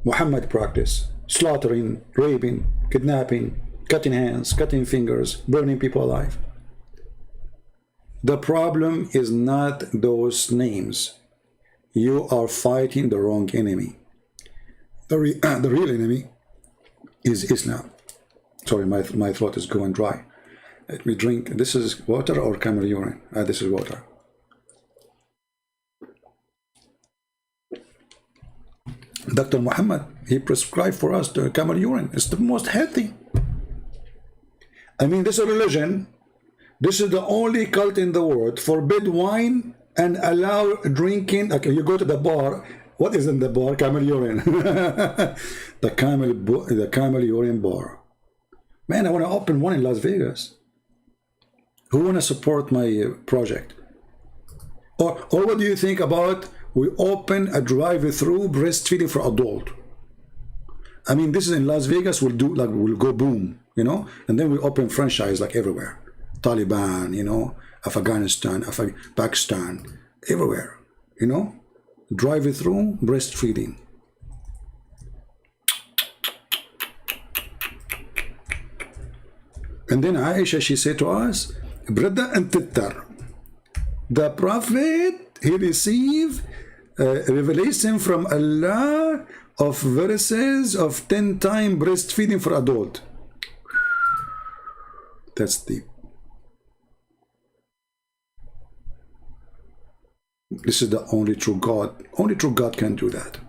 Muhammad practice. Slaughtering, raping, kidnapping, cutting hands, cutting fingers, burning people alive. The problem is not those names. You are fighting the wrong enemy. The real enemy is Islam. Sorry, my throat is going dry. Let me drink. This is water or camel urine? This is water. Dr. Muhammad, he prescribed for us the camel urine. It's the most healthy. I mean, this is a religion. This is the only cult in the world. Forbid wine and allow drinking. Okay, you go to the bar. What is in the bar? Camel urine. the camel urine bar. Man, I want to open one in Las Vegas. Who want to support my project? Or what do you think about we open a drive-through breastfeeding for adult? I mean, this is in Las Vegas. We'll go boom, you know, and then we open franchise like everywhere. Taliban, you know, Afghanistan, Pakistan, everywhere, you know, drive-through breastfeeding. And then Aisha, she said to us, Brother and Tittar, the Prophet, he received revelation from Allah of verses of 10 times breastfeeding for adult. That's deep. This is the only true God. Only true God can do that.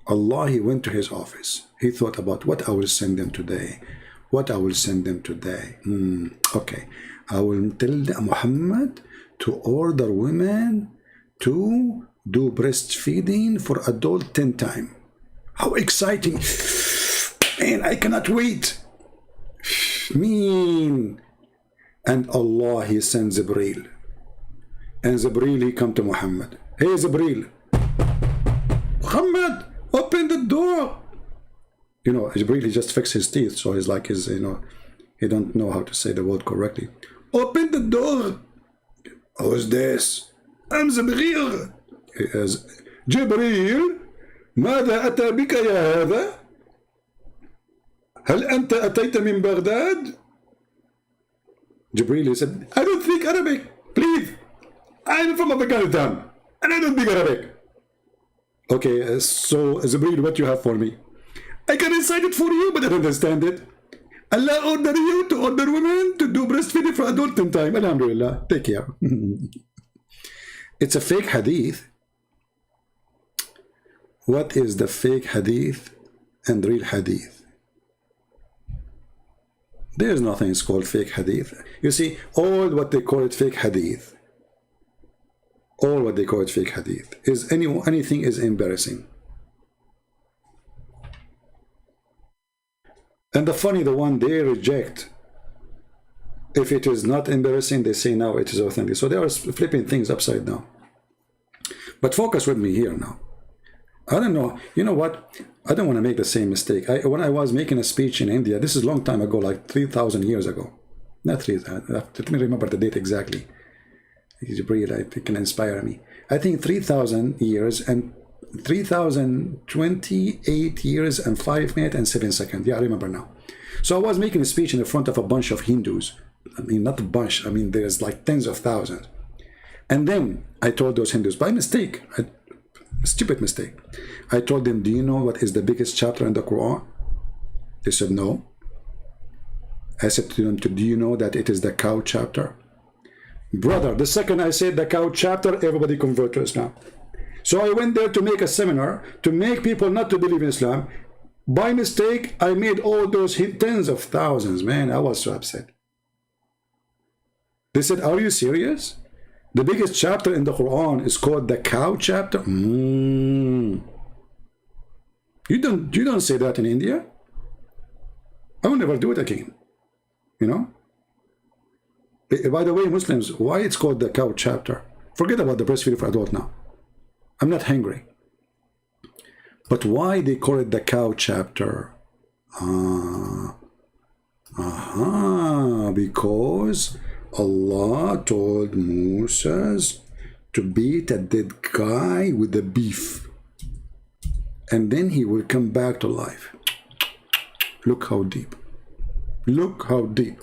Allah, he went to his office. He thought about what I will send them today. What I will send them today. Okay. I will tell Muhammad to order women to do breastfeeding for adult 10 times. How exciting. Man, I cannot wait. Mean. And Allah, he sends Jibreel. And Jibreel, he come to Muhammad. Hey, Jibreel. Muhammad, open the door. You know, Jibreel, he just fixed his teeth. So he's like, you know, he don't know how to say the word correctly. Open the door. Who's this? I'm Jibreel. جبريل ماذا أتى بك يا هذا؟ هل أنت أتيت من بغداد؟ Jibreel, he said, I don't speak Arabic, please. I'm from Afghanistan and I don't speak Arabic. Okay, so Jibreel, what you have for me? I can recite it for you, but I don't understand it. Allah ordered you to order women to do breastfeeding for adult in time. Alhamdulillah, take care. It's a fake hadith. What is the fake hadith and real hadith? There's nothing called fake hadith. You see, all what they call it fake hadith, all what they call it fake hadith, is anything is embarrassing. And the funny, the one they reject, if it is not embarrassing, they say now it is authentic. So they are flipping things upside down. But focus with me here now. I don't know. You know what? I don't want to make the same mistake. When I was making a speech in India, this is a long time ago, like 3,000 years ago. Not 3,000. Let me remember the date exactly. It can inspire me. I think 3,000 years and 3,028 years and 5 minutes and 7 seconds. Yeah, I remember now. So I was making a speech in front of a bunch of Hindus. I mean, not a bunch. I mean, there's like tens of thousands. And then I told those Hindus, by mistake, a stupid mistake, I told them, do you know what is the biggest chapter in the Quran? They said, no. I said to them, do you know that it is the cow chapter? Brother, the second I said the cow chapter, everybody converted to Islam. So I went there to make a seminar to make people not to believe in Islam. By mistake, I made all those tens of thousands. Man, I was so upset. They said, are you serious? The biggest chapter in the Quran is called the cow chapter? You don't say that in India? I will never do it again. You know? By the way, Muslims, why it's called the cow chapter? Forget about the breastfeeding for adult now. I'm not hungry. But why they call it the cow chapter? Because Allah told Moses to beat a dead guy with the beef. And then he will come back to life. Look how deep. Look how deep.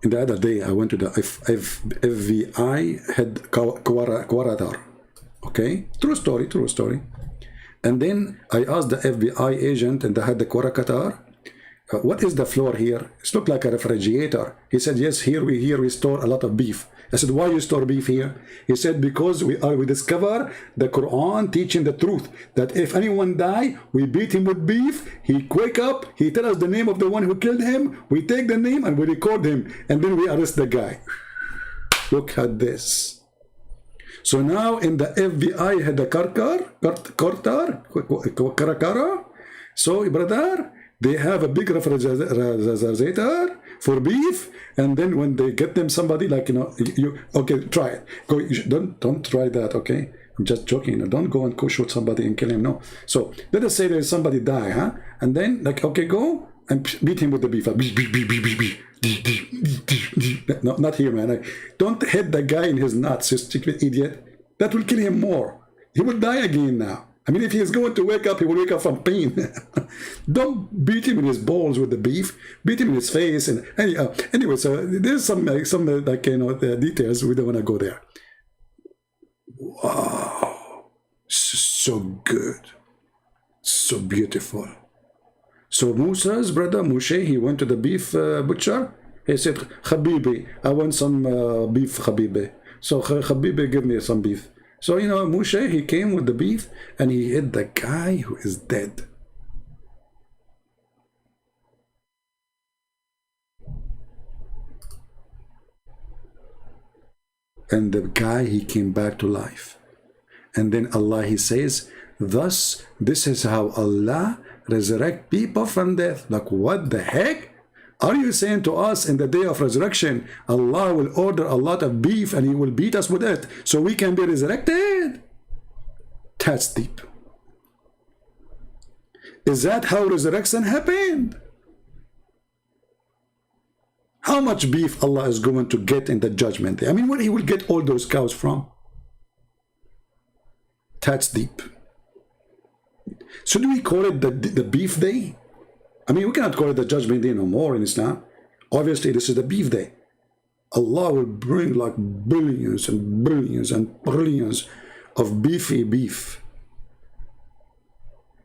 And the other day, I went to the FBI headquarters. Okay? True story, true story. And then I asked the FBI agent and the headquarters, what is the floor here? It looks like a refrigerator. He said, yes, here we store a lot of beef. I said, why you store beef here? He said, because we discover the Quran teaching the truth, that if anyone die, we beat him with beef, he wake up, he tell us the name of the one who killed him, we take the name and we record him, and then we arrest the guy. Look at this. So now in the FBI had the Karakara. So brother, they have a big refrigerator for beef, and then when they get them somebody like, you know, you okay, try it. Go, don't try that, okay? I'm just joking. Don't go and shoot somebody and kill him. No. So let us say there's somebody die, huh? And then like, okay, go and beat him with the beef. No, not here, man. Don't hit the guy in his nuts, you stupid idiot. That will kill him more. He will die again now. I mean, if he is going to wake up, he will wake up from pain. Don't beat him in his balls with the beef. Beat him in his face. And anyway, so there's some like, you know, the details. We don't want to go there. Wow, so good, so beautiful. So Musa's brother Moshe, he went to the beef butcher. He said, Habibi, I want some beef, Habibi. So Habibi, give me some beef. So, you know, Moshe, he came with the beef and he hit the guy who is dead. And the guy, he came back to life. And then Allah, he says, thus, this is how Allah resurrect people from death. Like, what the heck? Are you saying to us in the day of resurrection, Allah will order a lot of beef and he will beat us with it so we can be resurrected? That's deep. Is that how resurrection happened? How much beef Allah is going to get in the judgment day? I mean, where he will get all those cows from? That's deep. Should we call it the beef day? I mean, we cannot call it the judgment day no more in Islam. Obviously, this is the beef day. Allah will bring like billions and billions and billions of beefy beef.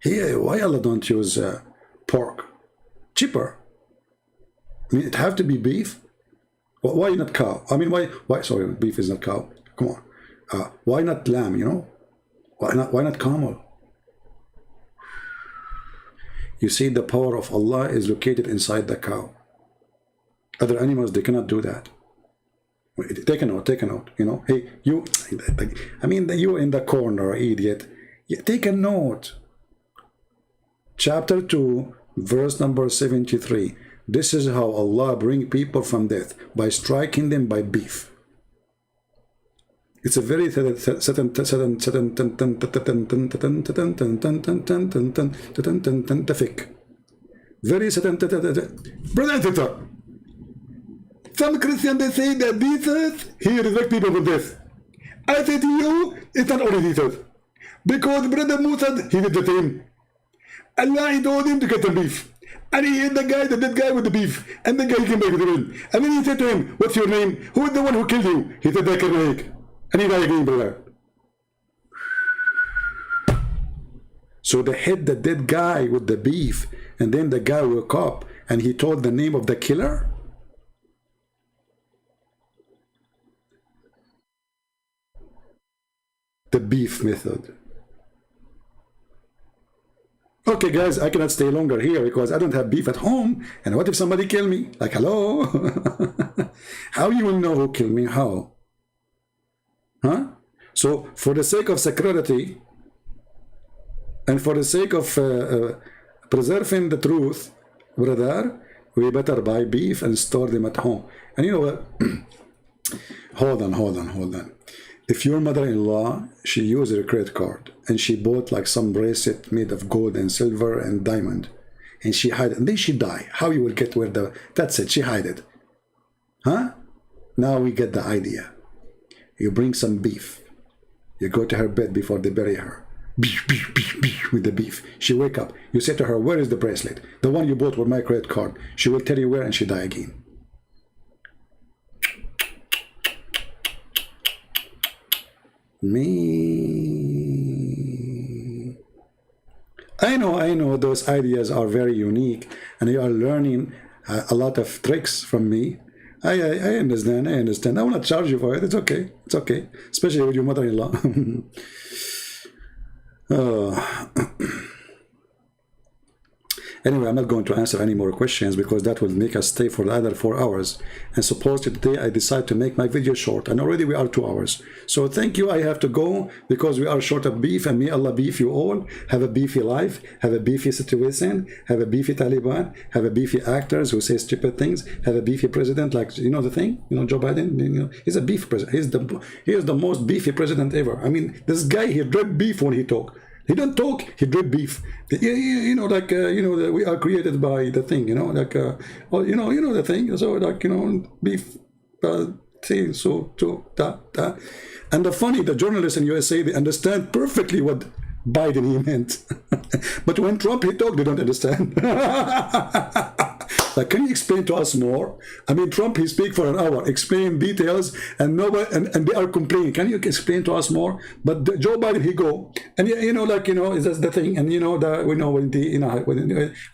Here, why Allah don't use pork? Cheaper. I mean, it have to be beef. Why not cow? I mean, why? Sorry, beef is not cow. Come on. Why not lamb? You know, why not camel? You see, the power of Allah is located inside the cow. Other animals, they cannot do that. Take a note, you know. Hey, you, I mean, you in the corner, idiot. Take a note. Chapter 2, verse number 73. This is how Allah bring people from death, by striking them by beef. It's a very scientific. Very brother. Some Christians, they say that Jesus, he resurrects people from death. I say to you, it's not only Jesus. Because brother Musa, he did the same. Allah, he told him to get some beef. And he hit the dead guy with the beef. And the guy came back with the wind. And then he said to him, what's your name? Who is the one who killed you? He said, Zakir Naik. And he died again, brother. So they hit the dead guy with the beef. And then the guy woke up and he told the name of the killer. The beef method. Okay, guys, I cannot stay longer here because I don't have beef at home. And what if somebody kill me? Like, hello? How you will know who killed me? How? Huh? So, for the sake of security and for the sake of preserving the truth, brother, we better buy beef and store them at home. And you know what? Hold on. If your mother-in-law, she used her credit card and she bought like some bracelet made of gold and silver and diamond, and she hide it, and then she die, how you will get where that's it, she hide it. Huh? Now we get the idea. You bring some beef. You go to her bed before they bury her. Beef, with the beef. She wake up. You say to her, where is the bracelet? The one you bought with my credit card. She will tell you where and she die again. Me. I know those ideas are very unique and you are learning a lot of tricks from me, I understand. I understand. I will not charge you for it. It's okay. It's okay. Especially with your mother-in-law. Anyway, I'm not going to answer any more questions because that will make us stay for the other 4 hours. And supposedly today I decide to make my video short, and already we are 2 hours. So thank you. I have to go because we are short of beef, and may Allah beef you all. Have a beefy life, have a beefy situation, have a beefy Taliban, have a beefy actors who say stupid things, have a beefy president, like, you know the thing, you know, Joe Biden, you know, he's a beef president. He is the most beefy president ever. I mean, this guy, he drip beef when he talk. He don't talk, he drip beef. You know, like, you know, we are created by the thing, you know, like, well, you know the thing. So, like, you know, beef, thing, so, that. And the journalists in USA, they understand perfectly what Biden he meant. But when Trump, he talk, they don't understand. Like, can you explain to us more? I mean, Trump, he speak for an hour, explain details, and nobody, and they are complaining. Can you explain to us more? But Joe Biden, he go, and you know, like, you know, that's the thing, and you know that we know when the, you know,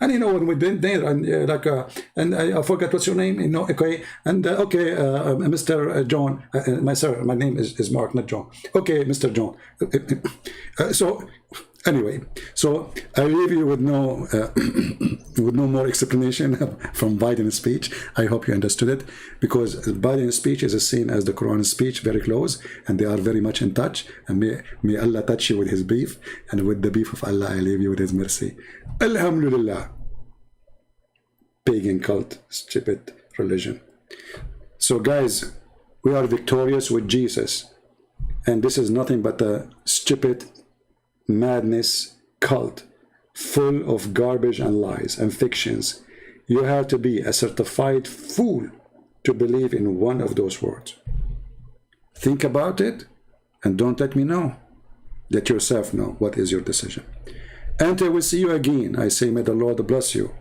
and you know when we went there, and like, and I forgot what's your name, you know, okay, and okay, Mr. John, my name is Mark, not John. Okay, Mr. John. So. Anyway, so I leave you with no with no more explanation from Biden's speech. I hope you understood it, because Biden's speech is the same as the Quran speech, very close, and they are very much in touch. And may Allah touch you with his beef, and with the beef of Allah, I leave you with his mercy. Alhamdulillah. Pagan cult, stupid religion. So guys, we are victorious with Jesus, and this is nothing but a stupid madness cult full of garbage and lies and fictions. You have to be a certified fool to believe in one of those words. Think about it and don't let me know. Let yourself know what is your decision. Until we see you again, I say may the Lord bless you.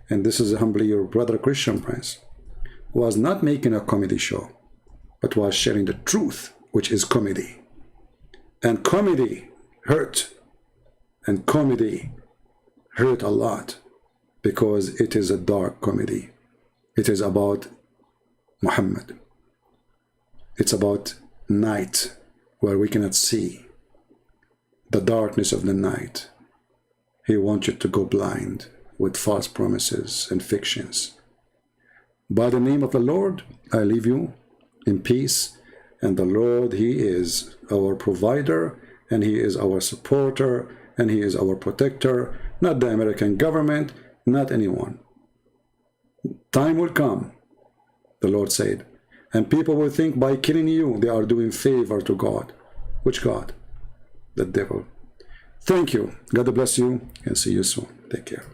And this is humbly your brother Christian Prince, who was not making a comedy show, but was sharing the truth, which is comedy. And comedy hurt, and comedy hurt a lot, because it is a dark comedy. It is about Muhammad. It's about night, where we cannot see the darkness of the night. He wants you to go blind with false promises and fictions. By the name of the Lord, I leave you in peace, and the Lord, he is our provider, and he is our supporter, and he is our protector, not the American government, not anyone. Time will come, the Lord said, and people will think by killing you, they are doing favor to God. Which God? The devil. Thank you. God bless you, and see you soon. Take care.